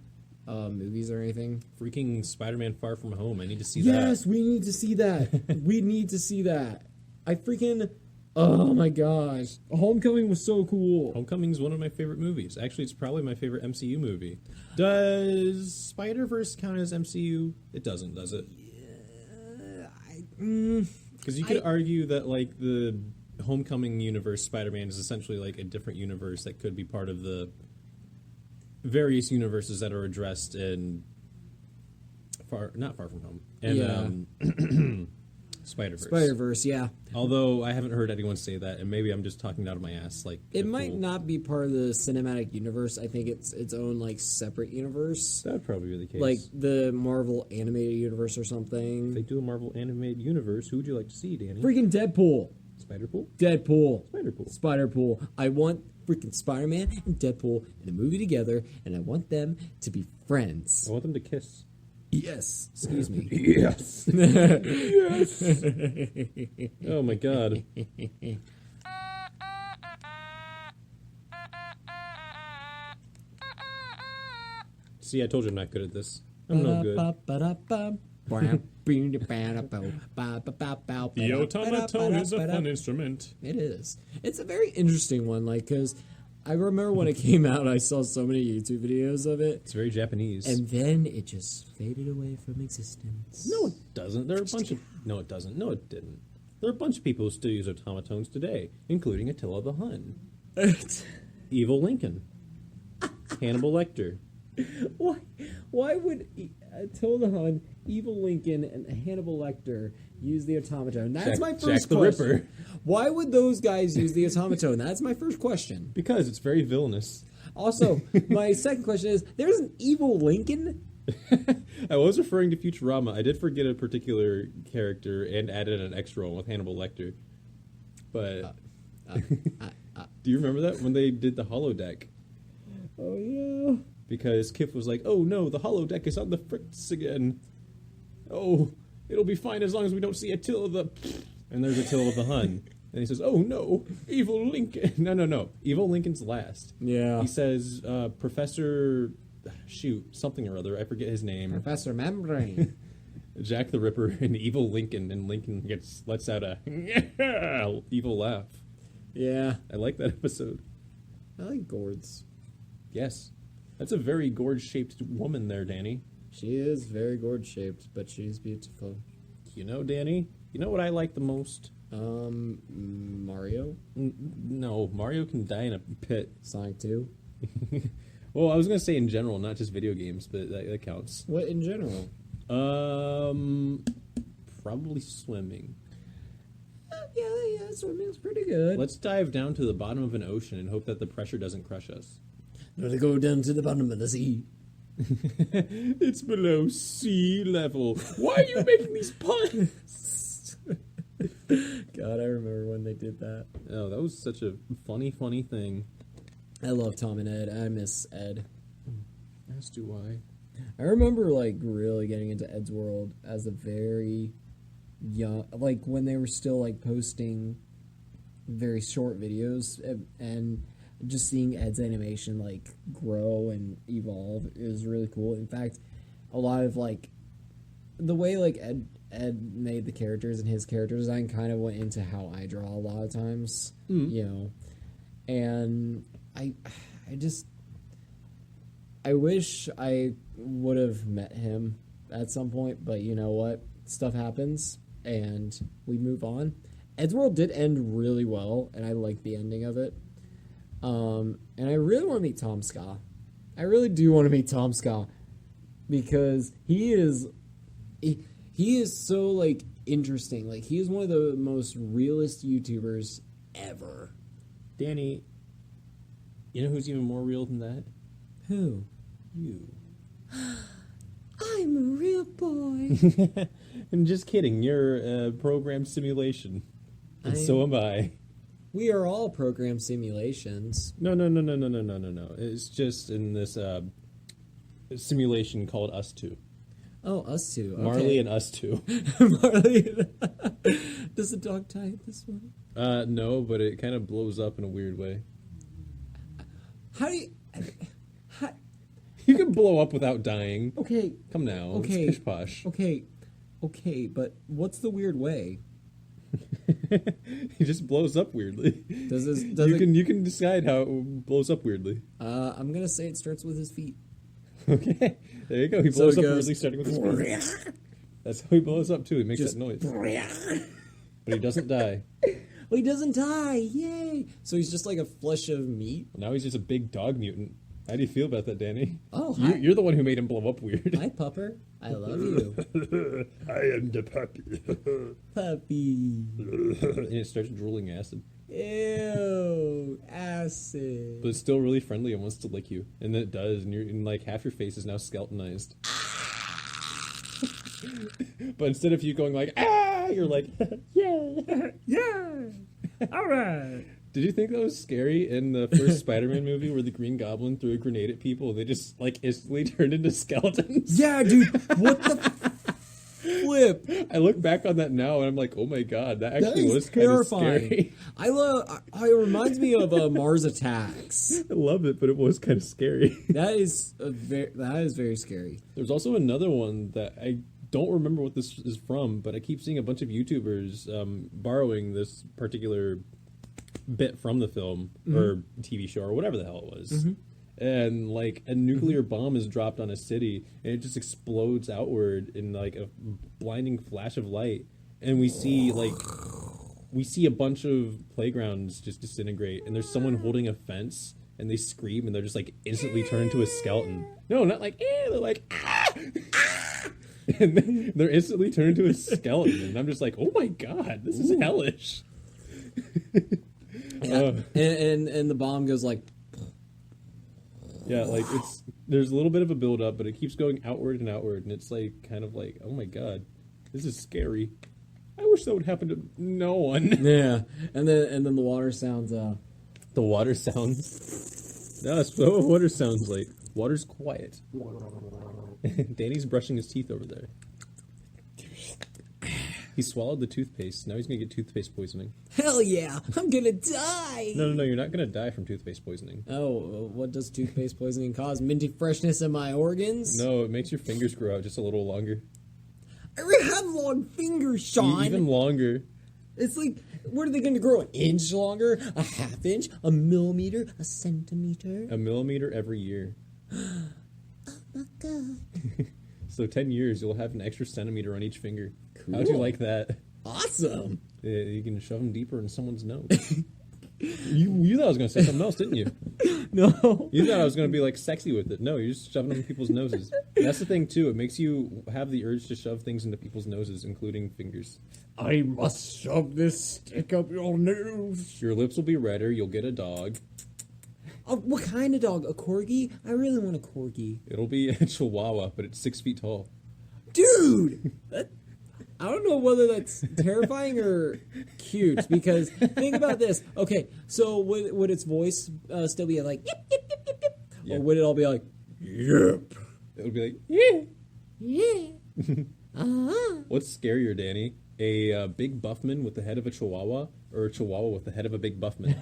A: movies or anything?
B: Freaking Spider-Man Far From Home. I need to see that.
A: Yes, we need to see that. We need to see that. I freaking... Oh my gosh. Homecoming was so cool.
B: Homecoming's one of my favorite movies. Actually, it's probably my favorite MCU movie. Does Spider-Verse count as MCU? It doesn't, does it? Because you could argue that, like, the Homecoming universe, Spider-Man is essentially, like, a different universe that could be part of the various universes that are addressed in not Far From Home. And, Spider-Verse.
A: Spider-Verse, yeah.
B: Although I haven't heard anyone say that, and maybe I'm just talking out of my ass. Like
A: it might not be part of the cinematic universe. I think it's its own like separate universe.
B: That would probably be the case.
A: Like the Marvel animated universe or something.
B: If they do a Marvel animated universe, who would you like to see, Danny?
A: Freaking Deadpool.
B: Spider-Pool?
A: Deadpool.
B: Spider-Pool.
A: Spider-Pool. I want freaking Spider-Man and Deadpool in a movie together, and I want them to be friends.
B: I want them to kiss.
A: Yes. Excuse me.
B: Yes. Yes. Oh my god. See, I told you I'm not good at this. I'm no good.
A: The
B: The Oh-No-Motone is a fun instrument.
A: It is. It's a very interesting one, like, because I remember when it came out, I saw so many YouTube videos of it.
B: It's very Japanese.
A: And then it just faded away from existence.
B: No, it doesn't. There are a bunch of... No, it doesn't. No, it didn't. There are a bunch of people who still use automatones today, including Attila the Hun. Evil Lincoln. Hannibal Lecter.
A: Why would Tildahan, Evil Lincoln, and Hannibal Lecter use the automaton? That's my first
B: Jack the
A: question.
B: Ripper.
A: Why would those guys use the automaton? That's my first question.
B: Because it's very villainous.
A: Also, my second question is, there's an Evil Lincoln?
B: I was referring to Futurama. I did forget a particular character and added an extra one with Hannibal Lecter. But do you remember that when they did the holodeck?
A: Oh, yeah.
B: Because Kip was like, "Oh no, the holodeck is on the fricks again. Oh, it'll be fine as long as we don't see a till of the..." And there's a till of the Hun. And he says, "Oh no, Evil Lincoln." No. Evil Lincoln's last.
A: Yeah.
B: He says, Professor... Shoot, something or other. I forget his name.
A: Professor Membrane.
B: Jack the Ripper and Evil Lincoln. And Lincoln lets out a evil laugh.
A: Yeah.
B: I like that episode.
A: I like gourds.
B: Yes. That's a very gourd-shaped woman there, Danny.
A: She is very gourd-shaped, but she's beautiful.
B: You know, Danny, you know what I like the most?
A: Mario?
B: No, Mario can die in a pit.
A: Sonic 2?
B: Well, I was going to say in general, not just video games, but that counts.
A: What in general?
B: Probably swimming.
A: Yeah, swimming's pretty good.
B: Let's dive down to the bottom of an ocean and hope that the pressure doesn't crush us.
A: Let's go down to the bottom of the sea.
B: It's below sea level. Why are you making these puns?
A: God, I remember when they did that.
B: Oh, that was such a funny thing.
A: I love Tom and Ed. I miss Ed.
B: As do I.
A: I remember, like, really getting into Ed's World as a very young... Like, when they were still, like, posting very short videos and just seeing Ed's animation, like, grow and evolve is really cool. In fact, a lot of, like... The way, like, Ed made the characters and his character design kind of went into how I draw a lot of times, you know. And I wish I would have met him at some point, but you know what? Stuff happens, and we move on. Ed's World did end really well, and I liked the ending of it. And I really want to meet Tom Ska. I really do want to meet Tom Ska, because he is so, like, interesting. Like, he is one of the most realist YouTubers ever.
B: Danny, you know who's even more real than that?
A: Who?
B: You.
A: I'm a real boy.
B: I'm just kidding. You're a program simulation. And so am I.
A: We are all program simulations.
B: No. It's just in this simulation called Us Two.
A: Oh, Us Two. Okay.
B: Marley and Us Two.
A: Marley. Does the dog die at this one?
B: No, but it kind of blows up in a weird way.
A: How do you...
B: You can blow up without dying.
A: Okay.
B: Come now.
A: Okay.
B: It's pish posh.
A: Okay, but what's the weird way?
B: He just blows up weirdly. You can decide how it blows up weirdly.
A: I'm gonna say it starts with his feet.
B: Okay, there you go. He blows up weirdly, starting with his feet. That's how he blows up too. He makes that noise, but he doesn't die.
A: Well, he doesn't die. Yay! So he's just like a flesh of meat.
B: Now he's just a big dog mutant. How do you feel about that, Danny?
A: Oh, hi.
B: You're the one who made him blow up weird.
A: Hi, Pupper. I love you.
B: I am the puppy.
A: Puppy.
B: And it starts drooling acid.
A: Ew, acid.
B: But it's still really friendly and wants to lick you. And then it does, and like half your face is now skeletonized. But instead of you going like, ah, you're like, yeah.
C: All right.
B: Did you think that was scary in the first Spider-Man movie where the Green Goblin threw a grenade at people and they just like instantly turned into skeletons?
A: Yeah, dude. What the flip?
B: I look back on that now and I'm like, oh my god, that actually was
A: terrifying.
B: Kind of scary.
A: It reminds me of Mars Attacks.
B: I love it, but it was kind of scary.
A: That is very scary.
B: There's also another one that I don't remember what this is from, but I keep seeing a bunch of YouTubers borrowing this particular bit from the film or TV show or whatever the hell it was. And like a nuclear bomb is dropped on a city and it just explodes outward in like a blinding flash of light, and we see a bunch of playgrounds just disintegrate, and there's someone holding a fence and they scream and they're just like instantly turn into a skeleton. No, not like they're like ah! And they're instantly turned into a skeleton, and I'm just like, oh my god, this is hellish.
A: And the bomb goes like,
B: yeah, like there's a little bit of a build up, but it keeps going outward and outward, and it's like kind of like, oh my god, this is scary. I wish that would happen to no one.
A: yeah, and then the water sounds.
B: The water sounds. No, that's what water sounds like. Water's quiet. Danny's brushing his teeth over there. He swallowed the toothpaste. Now he's gonna get toothpaste poisoning.
A: Hell yeah, I'm gonna die.
B: No, you're not gonna die from toothpaste poisoning.
A: Oh, what does toothpaste poisoning cause? Minty freshness in my organs?
B: No, it makes your fingers grow out just a little longer.
A: I already have long fingers, Sean.
B: Even longer.
A: It's like, what are they going to grow? An inch longer? A half inch? A millimeter? A centimeter?
B: A millimeter every year.
A: Oh my god.
B: So 10 years, you'll have an extra centimeter on each finger.
A: Cool.
B: How'd you like that?
A: Awesome.
B: You can shove them deeper in someone's nose. You thought I was going to say something else, didn't you?
A: No.
B: You thought I was going to be like sexy with it. No, you're just shoving them in people's noses. That's the thing too. It makes you have the urge to shove things into people's noses, including fingers.
A: I must shove this stick up your nose.
B: Your lips will be redder. You'll get a dog.
A: What kind of dog? A corgi? I really want a corgi.
B: It'll be a chihuahua, but it's 6 feet tall.
A: Dude! I don't know whether that's terrifying or cute, because think about this. Okay, so would its voice still be like, yip, yip, yip, yip, yip?
B: Yeah.
A: Or would it all be like, yep?
B: It would be like, yeah.
A: Yeah. Uh-huh.
B: What's scarier, Danny? A big buffman with the head of a chihuahua, or a chihuahua with the head of a big buffman?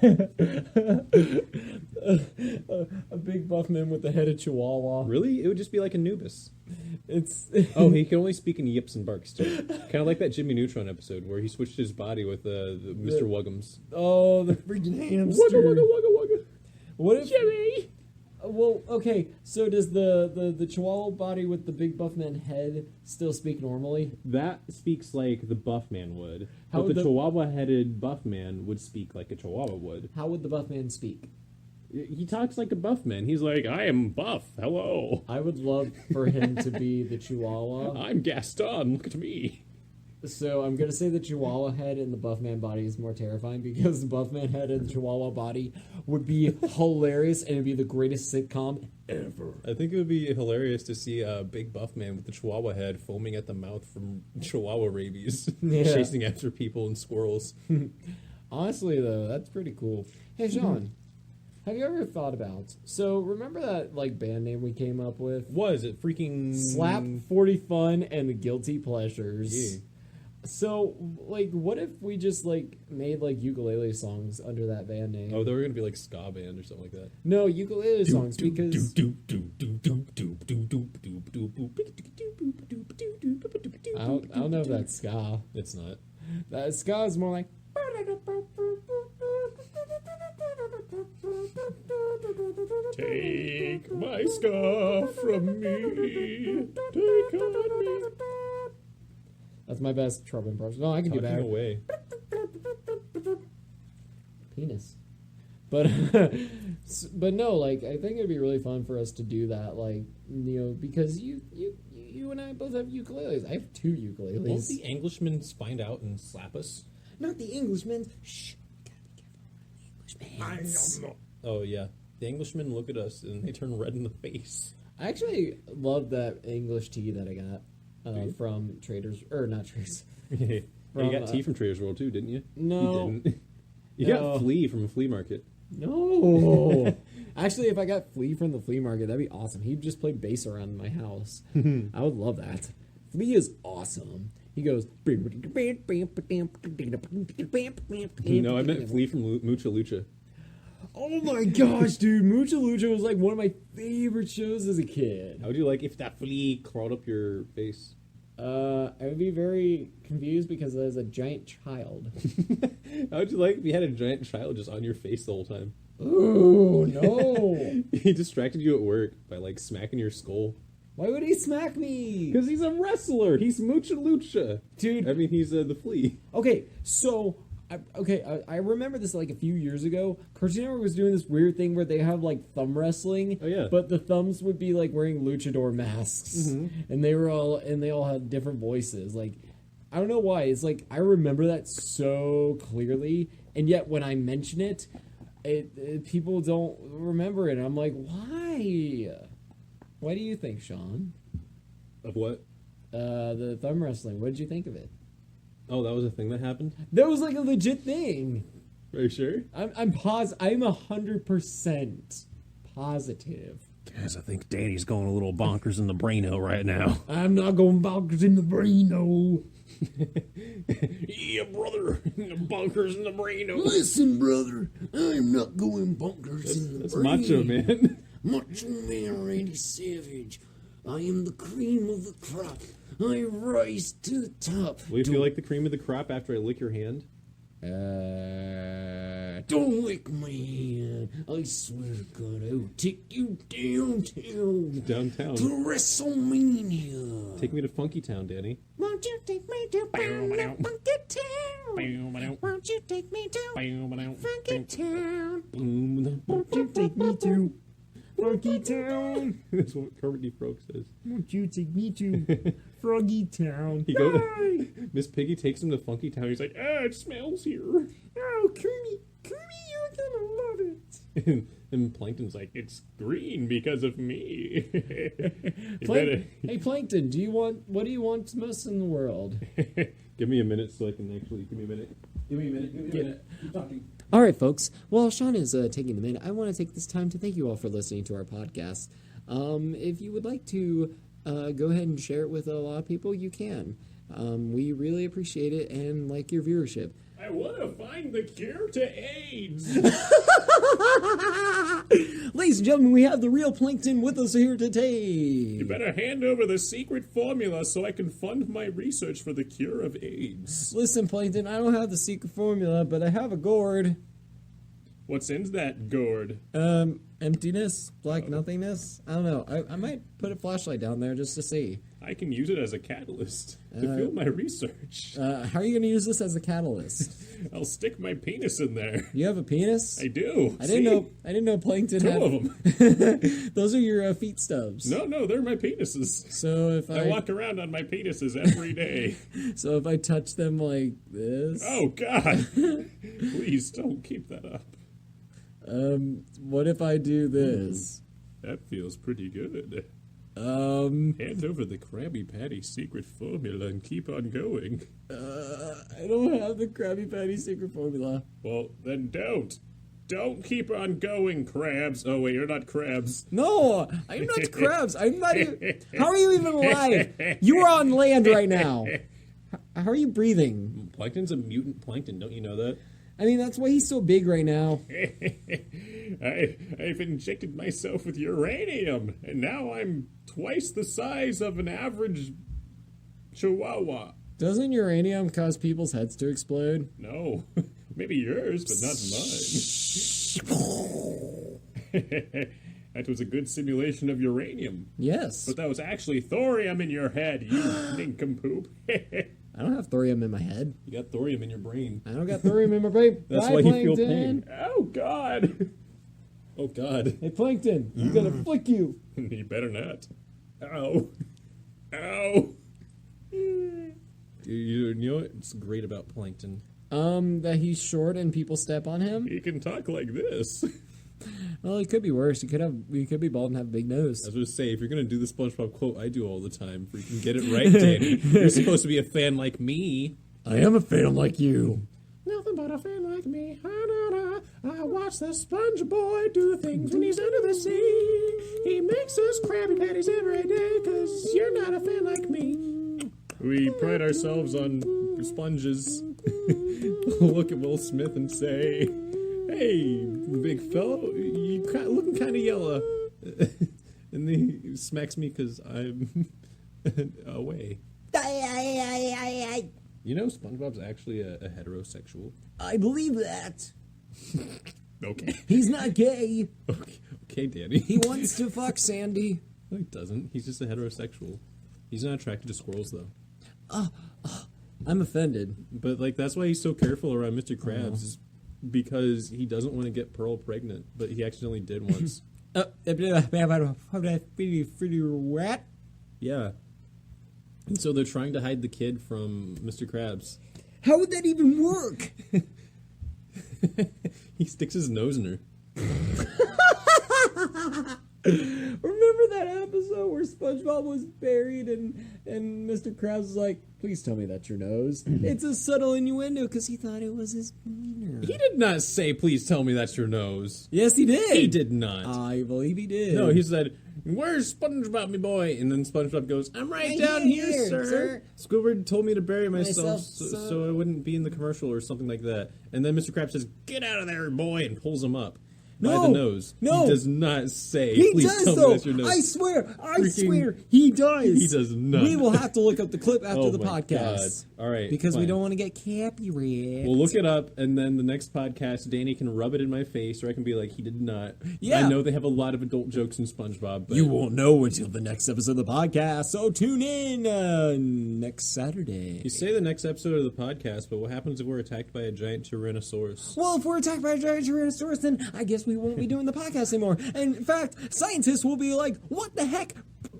A: A big buff man with the head of Chihuahua.
B: Really? It would just be like Anubis.
A: It's
B: Oh, he can only speak in yips and barks, too. Kind of like that Jimmy Neutron episode where he switched his body with the Mr. Wuggums.
A: Oh, the freaking hamster.
B: Wugga, wugga, wugga, wugga.
A: What if
B: Jimmy!
A: Well, okay, so does the Chihuahua body with the big buff man head still speak normally?
B: That speaks like the buff man would.
A: How
B: But
A: would
B: the
A: the-
B: chihuahua-headed buff man would speak like a chihuahua would.
A: How would the buff man speak?
B: He talks like a buff man. He's like, I am buff. Hello.
A: I would love for him to be the Chihuahua.
B: I'm Gaston. Look at me.
A: So I'm gonna say the Chihuahua head and the Buffman body is more terrifying, because the Buffman head and the Chihuahua body would be hilarious and it'd be the greatest sitcom ever.
B: I think it would be hilarious to see a big buff man with the chihuahua head foaming at the mouth from chihuahua rabies,
A: Yeah.
B: chasing after people and squirrels.
A: Honestly, though, that's pretty cool. Hey, Sean, have you ever thought about? So remember that like band name we came up with?
B: Was it freaking
A: Slap 40 Fun and the Guilty Pleasures.
B: Yeah.
A: So, like, what if we just, like, made, like, ukulele songs under that band name?
B: Oh, they were gonna be like ska band or something like that.
A: No, ukulele songs, because... I don't know if that's ska.
B: It's not.
A: That ska is more like...
B: Take my ska from me. Take on me.
A: That's my best Trump impression. No, I can do
B: Talking
A: better.
B: away.
A: Penis. But but no, like, I think it'd be really fun for us to do that, like, you know, because you and I both have ukuleles. I have 2 ukuleles.
B: Won't the Englishmen find out and slap us?
A: Not the Englishmen. Shh. We gotta be careful around the Englishmen.
B: Oh yeah, the Englishmen look at us and they turn red in the face.
A: I actually love that English tea that I got from Traders, or not Traders.
B: You
A: From,
B: got tea from Trader's World too, didn't you?
A: No.
B: You didn't. You
A: No.
B: got flea from a flea market.
A: No. Actually, if I got Flea from the flea market, that'd be awesome. He'd just play bass around in my house. I would love that. Flea is awesome. He goes.
B: No, I meant flea from Mucha Lucha.
A: Oh my gosh, dude! Mucha Lucha was like one of my favorite shows as a kid.
B: How would you like if that flea crawled up your face?
A: I would be very confused because I was a giant child.
B: How would you like if you had a giant child just on your face the whole time?
A: Ooh, no!
B: He distracted you at work by like smacking your skull.
A: Why would he smack me?
B: Because he's a wrestler. He's Mucha Lucha.
A: Dude,
B: I mean, he's the flea.
A: okay, so I remember this like a few years ago. Cartoon Network was doing this weird thing where they have like thumb wrestling.
B: Oh, yeah.
A: But the thumbs would be like wearing luchador masks, and they all had different voices. Like, I don't know why. It's like I remember that so clearly, and yet when I mention it, people don't remember it. I'm like, why? Why do you think, Sean?
B: Of what?
A: The thumb wrestling. What did you think of it?
B: Oh, that was a thing that happened?
A: That was like a legit thing.
B: Are you sure?
A: I'm 100% positive.
B: Guys, I think Danny's going a little bonkers in the braino right now.
A: I'm not going bonkers in the brain, no.
B: Yeah, brother. Bonkers in the braino.
A: Listen, brother, I'm not going bonkers in the
B: That's
A: brain.
B: Macho Man.
A: Macho Man Randy Savage. I am the cream of the crop. I rise to the top.
B: Will you feel like the cream of the crop after I lick your hand?
A: Don't lick my hand. I swear to God, I will take you downtown.
B: Downtown.
A: To WrestleMania.
B: Take me to Funky Town, Danny.
C: Won't you take me to Funky Town? Won't you take me to Funky Town?
A: Won't you take me to Funky Town?
B: That's what Kermit D. Frog says.
A: Won't you take me to Froggy Town?
B: He goes, Miss Piggy takes him to Funky Town. He's like, it smells here.
A: Oh, Kermit, you're gonna love it.
B: And Plankton's like, it's green because of me.
A: Hey, Plankton, what do you want most in the world?
B: Give me a minute so I can actually, give me a minute. Keep talking.
A: All right, folks. While Sean is taking a minute, I want to take this time to thank you all for listening to our podcast. If you would like to go ahead and share it with a lot of people, you can. We really appreciate it and like your viewership.
B: I want to find the cure to AIDS.
A: Ladies and gentlemen, we have the real Plankton with us here today.
B: You better hand over the secret formula so I can fund my research for the cure of AIDS.
A: Listen, Plankton, I don't have the secret formula, but I have a gourd.
B: What's in that gourd?
A: Emptiness, black nothingness. I don't know. I might put a flashlight down there just to see.
B: I can use it as a catalyst to fuel my research.
A: How are you going to use this as a catalyst?
B: I'll stick my penis in there.
A: You have a penis?
B: I do.
A: I didn't know Plankton
B: Two
A: had.
B: of them.
A: Those are your feet stubs.
B: No, they're my penises.
A: So if
B: I walk around on my penises every day.
A: So if I touch them like this.
B: Oh God! Please don't keep that up.
A: What if I do this?
B: That feels pretty good.
A: Hand
B: over the Krabby Patty secret formula and keep on going.
A: I don't have the Krabby Patty secret formula.
B: Well, then don't. Don't keep on going, crabs. Oh, wait, you're not crabs.
A: No, I'm not crabs. I'm not even... How are you even alive? You are on land right now. How are you breathing?
B: Plankton's a mutant plankton, don't you know that?
A: I mean, that's why he's so big right now.
B: I've injected myself with uranium, and now I'm twice the size of an average chihuahua.
A: Doesn't uranium cause people's heads to explode?
B: No. Maybe yours, but not mine. That was a good simulation of uranium.
A: Yes.
B: But that was actually thorium in your head, you nincompoop.
A: I don't have thorium in my head.
B: You got thorium in your brain.
A: I don't got thorium in my brain.
B: That's why you feel pain. Oh, God. Oh, God.
A: Hey, Plankton, I'm gonna flick you.
B: You better not. Ow. Ow. You know what's great about Plankton?
A: That he's short and people step on him?
B: He can talk like this.
A: Well, it could be worse. He could be bald and have a big nose.
B: I was going to say, if you're going to do the SpongeBob quote I do all the time, freaking get it right, Danny. You're supposed to be a fan like me.
A: I am a fan like you.
C: Nothing but a fan like me. I watch the Sponge Boy do things when he's under the sea. He makes us Krabby Patties every day, 'cause you're not a fan like me.
B: We pride ourselves on sponges. Look at Will Smith and say, hey, big fellow, you looking kind of yellow. And then he smacks me because I'm away. You know SpongeBob's actually a heterosexual.
A: I believe that.
B: Okay.
A: He's not gay.
B: Okay, Danny.
A: He wants to fuck Sandy.
B: No, he doesn't. He's just a heterosexual. He's not attracted to squirrels, though.
A: I'm offended.
B: But like that's why he's so careful around Mr. Krabs, is because he doesn't want to get Pearl pregnant, but he accidentally did once.
A: Rat.
B: Yeah. And so they're trying to hide the kid from Mr. Krabs.
A: How would that even work?
B: He sticks his nose in her.
A: Remember that episode where SpongeBob was buried and Mr. Krabs was like, please tell me that's your nose. It's a subtle innuendo because he thought it was his wiener.
B: He did not say, please tell me that's your nose.
A: Yes, he did.
B: He did not.
A: I believe he did.
B: No, he said, where's SpongeBob, me boy? And then SpongeBob goes, I'm right down here, sir. Squidward told me to bury myself so I wouldn't be in the commercial or something like that. And then Mr. Krabs says, get out of there, boy, and pulls him up. By the nose.
A: No.
B: He does not say,
A: He
B: please
A: does,
B: tell
A: though.
B: me that's your nose.
A: I swear, he does.
B: He does not.
A: We will have to look up the clip after the
B: my
A: podcast.
B: God. All right.
A: Because
B: fine.
A: we don't want to get copyrighted.
B: We'll look it up, and then the next podcast, Danny can rub it in my face, or I can be like, he did not.
A: Yeah.
B: I know they have a lot of adult jokes in SpongeBob, but
A: You won't know until the next episode of the podcast, so tune in next Saturday.
B: you say the next episode of the podcast, but what happens if we're attacked by a giant Tyrannosaurus?
A: Well, if we're attacked by a giant Tyrannosaurus, then I guess we won't be doing the podcast anymore. And in fact, scientists will be like, what the heck?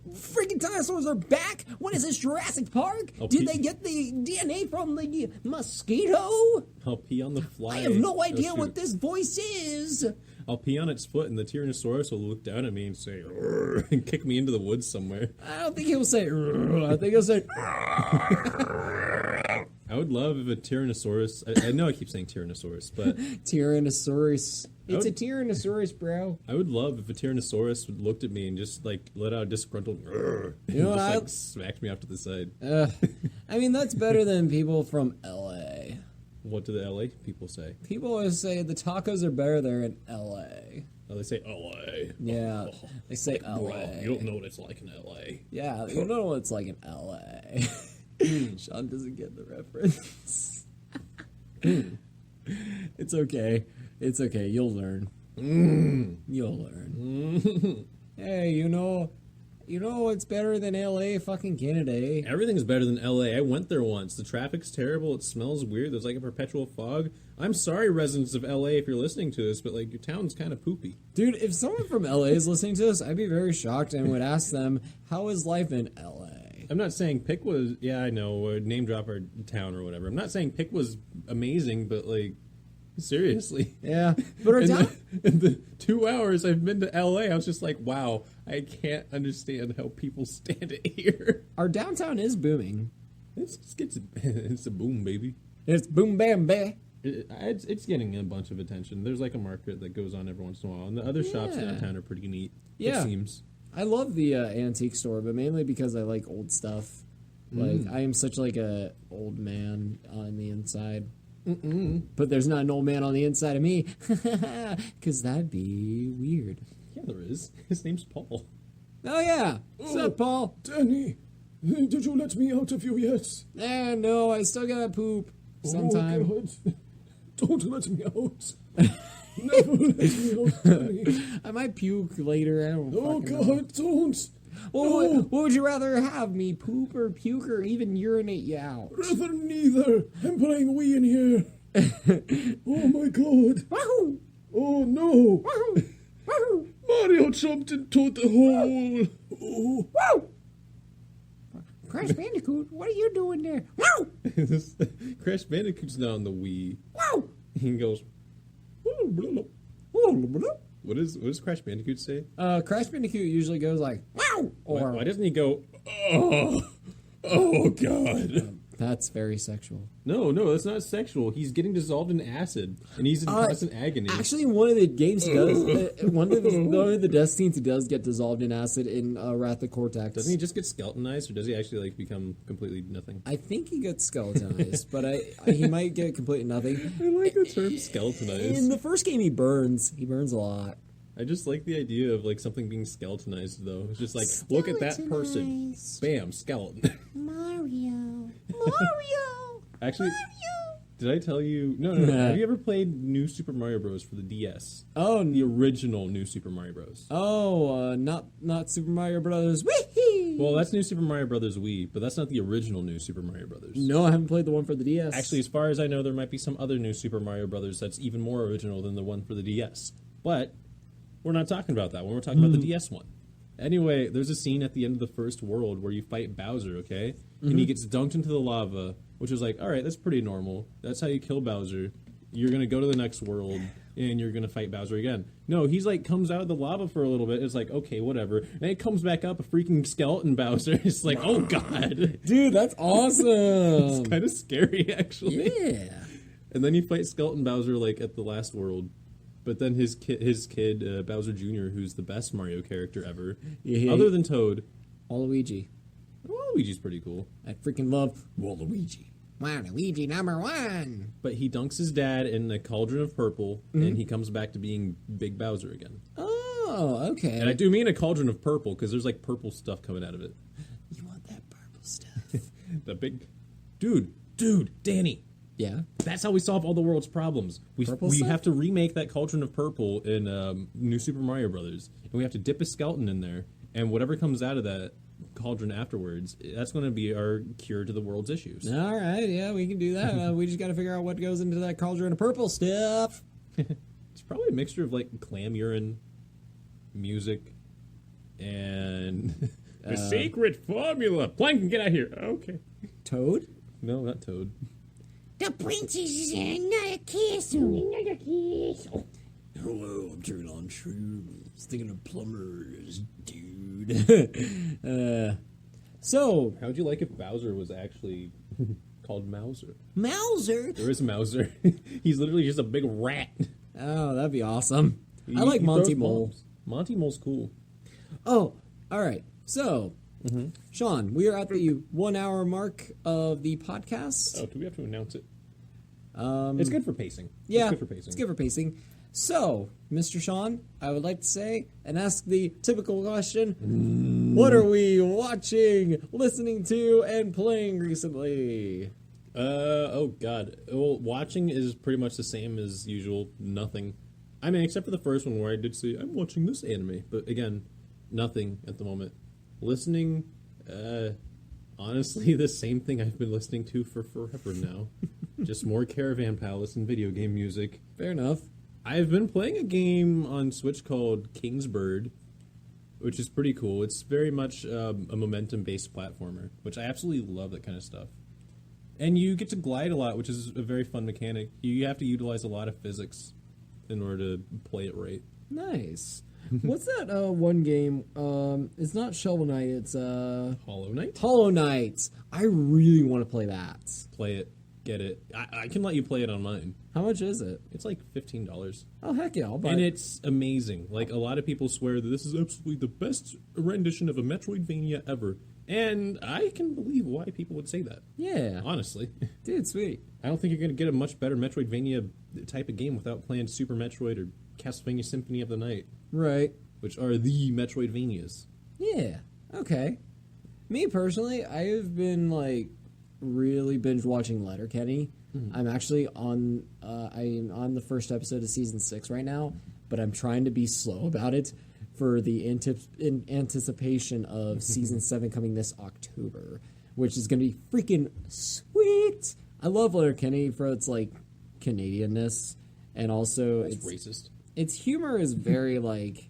A: Freaking dinosaurs are back? What is this, Jurassic Park? Did they get the DNA from the mosquito?
B: I'll pee on the fly.
A: I have no idea
B: shoot.
A: what this voice is.
B: I'll pee on its foot, and the Tyrannosaurus will look down at me and say, "Rrr," and kick me into the woods somewhere.
A: I don't think he'll say, "Rrr." I think he'll say,
B: I would love if a Tyrannosaurus, I know I keep saying Tyrannosaurus, but
A: Tyrannosaurus. It's a Tyrannosaurus, bro.
B: I would love if a Tyrannosaurus looked at me and just like let out a disgruntled "Rrr," and
A: You know
B: just
A: what,
B: like smacked me off to the side.
A: I mean, that's better than people from L.A.
B: What do the LA people say?
A: People always say the tacos are better there in L.A.
B: Oh, they say LA.
A: Yeah, they say
B: Bro,
A: L.A.
B: you don't know what it's like in LA.
A: Yeah, you don't know what it's like in L.A. Sean doesn't get the reference. It's okay. It's okay. You'll learn. You'll learn. Hey, you know what's better than L.A. fucking Canada?
B: Everything's better than LA. I went there once. The traffic's terrible. It smells weird. There's like a perpetual fog. I'm sorry, residents of LA, if you're listening to this, but like your town's kind of poopy.
A: Dude, if someone from L.A. is listening to this, I'd be very shocked and would ask them, how is life in L.A.?
B: I'm not saying Pick was, yeah, I know, name drop our town or whatever. I'm not saying Pick was amazing, but like, seriously.
A: Yeah, but our town...
B: In the 2 hours I've been to LA, I was just like, wow, I can't understand how people stand it here.
A: Our downtown is booming.
B: It's a boom, baby.
A: It's boom bam bae.
B: It's getting a bunch of attention. There's like a market that goes on every once in a while, and the other shops downtown are pretty neat.
A: Yeah.
B: It seems.
A: I love the antique store, but mainly because I like old stuff. Like, I am such like a old man on the inside. But there's not an old man on the inside of me. Because that'd be weird.
B: Yeah, there is. His name's Paul.
A: Oh, yeah. What's up, Paul?
C: Danny, did you let me out of you yet?
A: No, I still gotta poop sometime.
C: Oh, God. Don't let me out. Never let me out, Danny.
A: I might puke later. I don't
C: Oh,
A: fucking know.
C: God, don't.
A: Well,
C: No.
A: what would you rather have, me poop or puke or even urinate you out?
C: Rather neither. I'm playing Wii in here. Oh, my God.
A: Wahoo!
C: Oh, no.
A: Wahoo! Wahoo!
C: Mario jumped into the hole. Oh.
A: Woo! Crash Bandicoot, what are you doing there? Woo!
B: Crash Bandicoot's not on the Wii.
A: Woo!
B: He goes. What does Crash Bandicoot say?
A: Crash Bandicoot usually goes like, wow! Or,
B: Why doesn't he go? Oh God.
A: That's very sexual.
B: No, that's not sexual. He's getting dissolved in acid, and he's in constant agony.
A: Actually, one of the games he does, one of the death scenes he does get dissolved in acid in Wrath of Cortex.
B: Doesn't he just get skeletonized, or does he actually like become completely nothing?
A: I think he gets skeletonized, but he might get completely nothing.
B: I like the term skeletonized.
A: In the first game, he burns. He burns a lot.
B: I just like the idea of like something being skeletonized, though. It's just like, look at that person, bam, skeleton.
A: Mario.
B: Actually, did I tell you? No. Have you ever played New Super Mario Bros. For the DS?
A: Oh,
B: The original New Super Mario Bros.
A: not Super Mario Brothers. Wee!
B: Well, that's New Super Mario Brothers Wii, but that's not the original New Super Mario Brothers.
A: No, I haven't played the one for the DS.
B: Actually, as far as I know, there might be some other New Super Mario Brothers that's even more original than the one for the DS. But we're not talking about that one. We're talking about the DS one. Anyway, there's a scene at the end of the first world where you fight Bowser, okay? And he gets dunked into the lava, which is like, all right, that's pretty normal. That's how you kill Bowser. You're going to go to the next world, and you're going to fight Bowser again. No, he's like, comes out of the lava for a little bit. It's like, okay, whatever. And it comes back up, a freaking skeleton Bowser. It's like, oh, God.
A: Dude, that's awesome.
B: It's kind of scary, actually.
A: Yeah.
B: And then you fight Skeleton Bowser, like, at the last world. But then his kid, Bowser Jr., who's the best Mario character ever, other than Toad.
A: Waluigi.
B: Waluigi's pretty cool.
A: I freaking love Waluigi.
C: Waluigi #1.
B: But he dunks his dad in the cauldron of purple, and he comes back to being Big Bowser again.
A: Oh, okay.
B: And I do mean a cauldron of purple, because there's, like, purple stuff coming out of it.
A: You want that purple stuff?
B: The big... Dude, Danny.
A: Yeah.
B: That's how we solve all the world's problems. We
A: stuff?
B: have to remake that cauldron of purple in New Super Mario Brothers, and we have to dip a skeleton in there, and whatever comes out of that cauldron afterwards, that's going to be our cure to the world's issues.
A: All right, yeah, we can do that. We just got to figure out what goes into that cauldron of purple stuff.
B: It's probably a mixture of like clam urine, music, and
C: The secret formula. Plankton, get out here. Okay.
A: Toad?
B: no, not Toad.
C: The princess is in another castle. Another castle.
A: Hello, I'm turning on shrooms, thinking of plumbers, dude. So,
B: How'd you like if Bowser was actually called Mauser?
A: Mauser?
B: There is Mauser. He's literally just a big rat.
A: Oh, that'd be awesome. I
B: He
A: like Monty
B: throws
A: Mole.
B: bombs. Monty Mole's cool.
A: Oh, all right. So, Sean, we are at the 1 hour mark of the podcast.
B: Oh, do we have to announce it? It's good for pacing.
A: Yeah,
B: It's good for pacing.
A: It's good for pacing. So, Mr. Sean, I would like to say and ask the typical question: What are we watching, listening to, and playing recently?
B: Oh God. Well, watching is pretty much the same as usual. Nothing. I mean, except for the first one where I did say I'm watching this anime, but again, nothing at the moment. Listening, honestly, the same thing I've been listening to for forever now. Just more Caravan Palace and video game music.
A: Fair enough.
B: I've been playing a game on Switch called Kingsbird, which is pretty cool. It's very much a momentum-based platformer, which I absolutely love that kind of stuff. And you get to glide a lot, which is a very fun mechanic. You have to utilize a lot of physics in order to play it right.
A: Nice. What's that one game? It's not Shovel Knight. It's
B: Hollow Knight?
A: Hollow Knight. I really want to play that.
B: Play it. Get it. I can let you play it on mine.
A: How much is it?
B: It's like $15.
A: Oh, heck yeah, I'll buy
B: And
A: it.
B: it's amazing. Like, a lot of people swear that this is absolutely the best rendition of a Metroidvania ever. And I can believe why people would say that.
A: Yeah.
B: Honestly.
A: Dude, sweet.
B: I don't think you're going to get a much better Metroidvania type of game without playing Super Metroid or Castlevania Symphony of the Night,
A: Right.
B: which are the Metroidvanias.
A: Yeah. Okay. Me personally, I have been like really binge watching Letterkenny. I'm actually on I'm on the first episode of season 6 right now, but I'm trying to be slow about it for the anticipation of season 7 coming this October, which is going to be freaking sweet. I love Letterkenny for its like Canadianness, and also
B: It's racist.
A: its humor is very like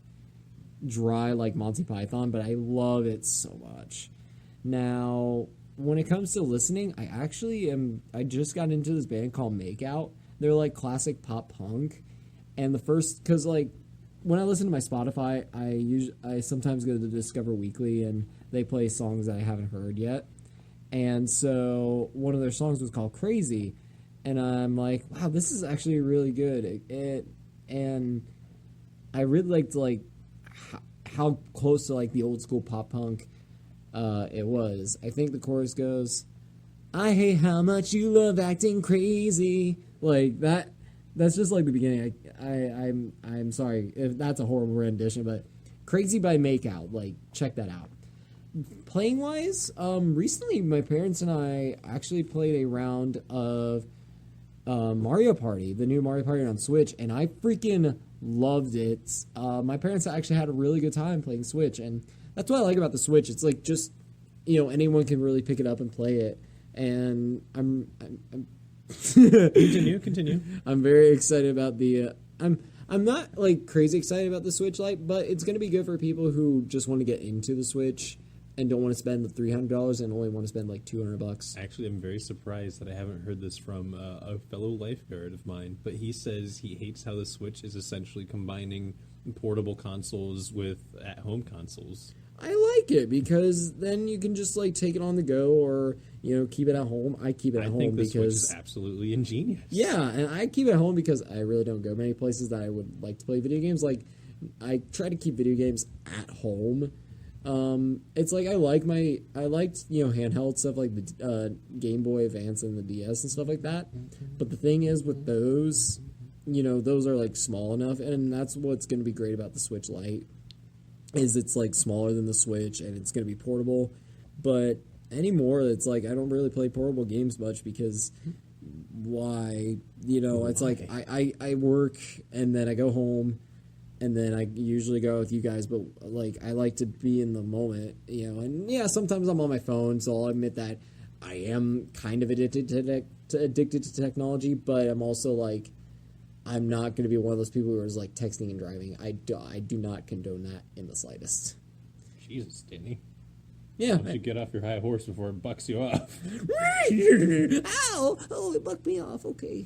A: dry like Monty Python, but I love it so much. Now, when it comes to listening, I just got into this band called Makeout. They're like classic pop punk. And cuz like when I listen to my Spotify, I sometimes go to Discover Weekly and they play songs that I haven't heard yet. And so one of their songs was called Crazy, and I'm like, wow, this is actually really good. And I really liked like how close to like the old school pop punk it was. I think the chorus goes, "I hate how much you love acting crazy," like that. That's just like the beginning. I'm sorry if that's a horrible rendition, but "Crazy" by Makeout. Like, check that out. Playing wise, recently my parents and I actually played a round of Mario Party, the new Mario Party on Switch, and I freaking loved it. My parents actually had a really good time playing Switch, and that's what I like about the Switch. It's like just, anyone can really pick it up and play it. And I'm
B: Continue.
A: I'm very excited about the. I'm not like crazy excited about the Switch Lite, but it's going to be good for people who just want to get into the Switch and don't want to spend the $300 and only want to spend like $200.
B: Actually, I'm very surprised that I haven't heard this from a fellow lifeguard of mine, but he says he hates how the Switch is essentially combining portable consoles with at-home consoles.
A: I like it because then you can just like take it on the go or keep it at home. I keep it at home
B: think the
A: because
B: Switch is absolutely ingenious.
A: Yeah, and I keep it at home because I really don't go many places that I would like to play video games. Like I try to keep video games at home. It's like I liked handheld stuff like the Game Boy Advance and the DS and stuff like that. But the thing is with those, those are like small enough, and that's what's going to be great about the Switch Lite. Is it's like smaller than the Switch and it's going to be portable, but anymore it's like I don't really play portable games much because why? It's like I work and then I go home and then I usually go with you guys, but like I like to be in the moment, and yeah, sometimes I'm on my phone, so I'll admit that I am kind of addicted to technology, but I'm also like I'm not going to be one of those people who is like texting and driving. I do not condone that in the slightest.
B: Jesus, Danny.
A: Yeah.
B: Why don't you get off your high horse before it bucks you off?
A: Ow! Oh, it bucked me off. Okay.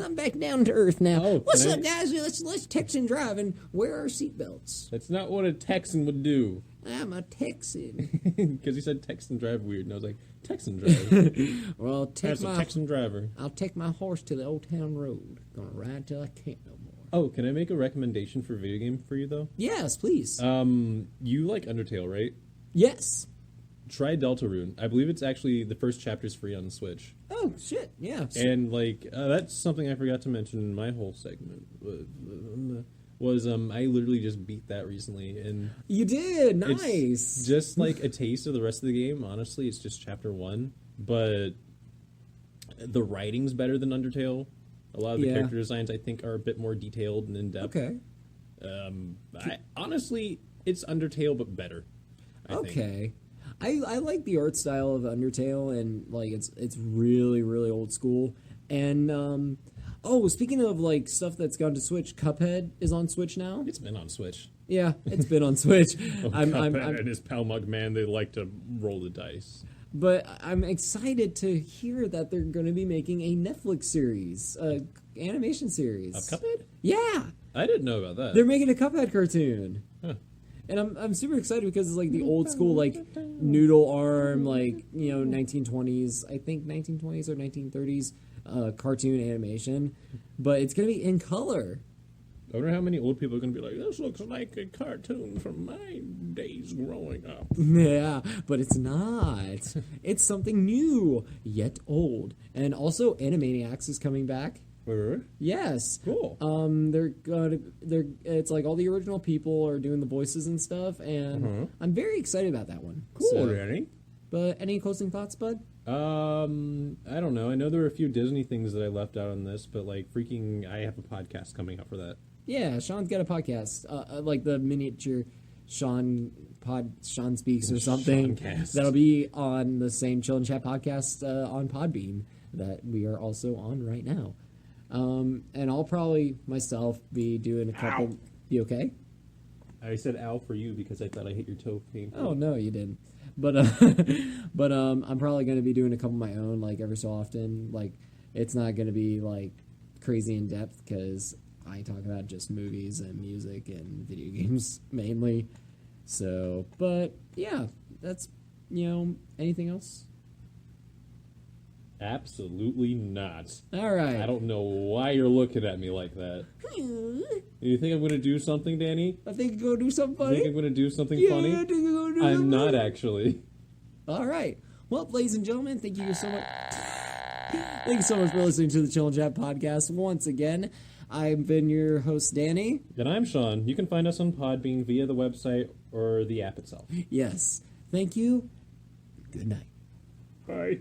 A: I'm back down to earth now.
B: Oh,
A: What's up, guys? Let's text and drive and wear our seatbelts.
B: That's not what a Texan would do.
A: I'm a Texan.
B: Because he said text and drive weird, and I was like, text and drive.
A: Well,
B: That's a Texan driver.
A: I'll take my horse to the old town road. Gonna ride till I can't no more.
B: Oh, can I make a recommendation for a video game for you, though?
A: Yes, please.
B: You like Undertale, right?
A: Yes.
B: Try Deltarune. I believe it's actually the first chapter's free on the Switch.
A: Oh, shit. Yeah.
B: And, like, that's something I forgot to mention in my whole segment. Was I literally just beat that recently, and
A: you did. Nice.
B: It's just like a taste of the rest of the game. Honestly, it's just chapter 1, but the writing's better than Undertale. A lot of the character designs, I think, are a bit more detailed and in depth.
A: Okay.
B: Honestly, it's Undertale but better. I think.
A: I like the art style of Undertale, and like it's really really old school. And speaking of like stuff that's gone to Switch, Cuphead is on Switch now.
B: It's been on Switch.
A: Yeah, it's been on Switch.
B: Cuphead and his Palmug man, they like to roll the dice.
A: But I'm excited to hear that they're going to be making a Netflix series, animation series.
B: Of Cuphead?
A: Yeah.
B: I didn't know about that.
A: They're making a Cuphead cartoon.
B: Huh.
A: And I'm super excited because it's like the old school like noodle arm, like 1920s, I think 1920s or 1930s cartoon animation, but it's gonna be in color.
B: I wonder how many old people are gonna be like, "This looks like a cartoon from my days growing up."
A: Yeah, but it's not. It's something new yet old, and also Animaniacs is coming back. Yes.
B: Cool.
A: It's like all the original people are doing the voices and stuff, and I'm very excited about that one.
B: Cool, Danny.
A: But any closing thoughts, bud?
B: I don't know. I know there are a few Disney things that I left out on this, but like I have a podcast coming up for that.
A: Yeah, Sean's got a podcast, like the miniature Sean Speaks or something. That'll be on the same Chill and Chat podcast on Podbean that we are also on right now. And I'll probably myself be doing a couple. Ow. You okay?
B: I said "ow" for you because I thought I hit your toe painfully.
A: Oh no, you didn't. But I'm probably going to be doing a couple of my own, like every so often. Like it's not going to be like crazy in depth because I talk about just movies and music and video games mainly. So, but yeah, that's anything else?
B: Absolutely not.
A: All right.
B: I don't know why you're looking at me like that. You think I'm going to do something, Danny?
A: I think you're going to do something funny.
B: You think I'm going to do something funny?
A: I think you're going to do
B: I'm
A: something
B: not
A: funny.
B: actually.
A: All right. Well, ladies and gentlemen, thank you so much. Thank you so much for listening to the Chill and Chat podcast once again. I've been your host, Danny.
B: And I'm Sean. You can find us on Podbean via the website or the app itself.
A: Yes. Thank you. Good night.
B: Bye.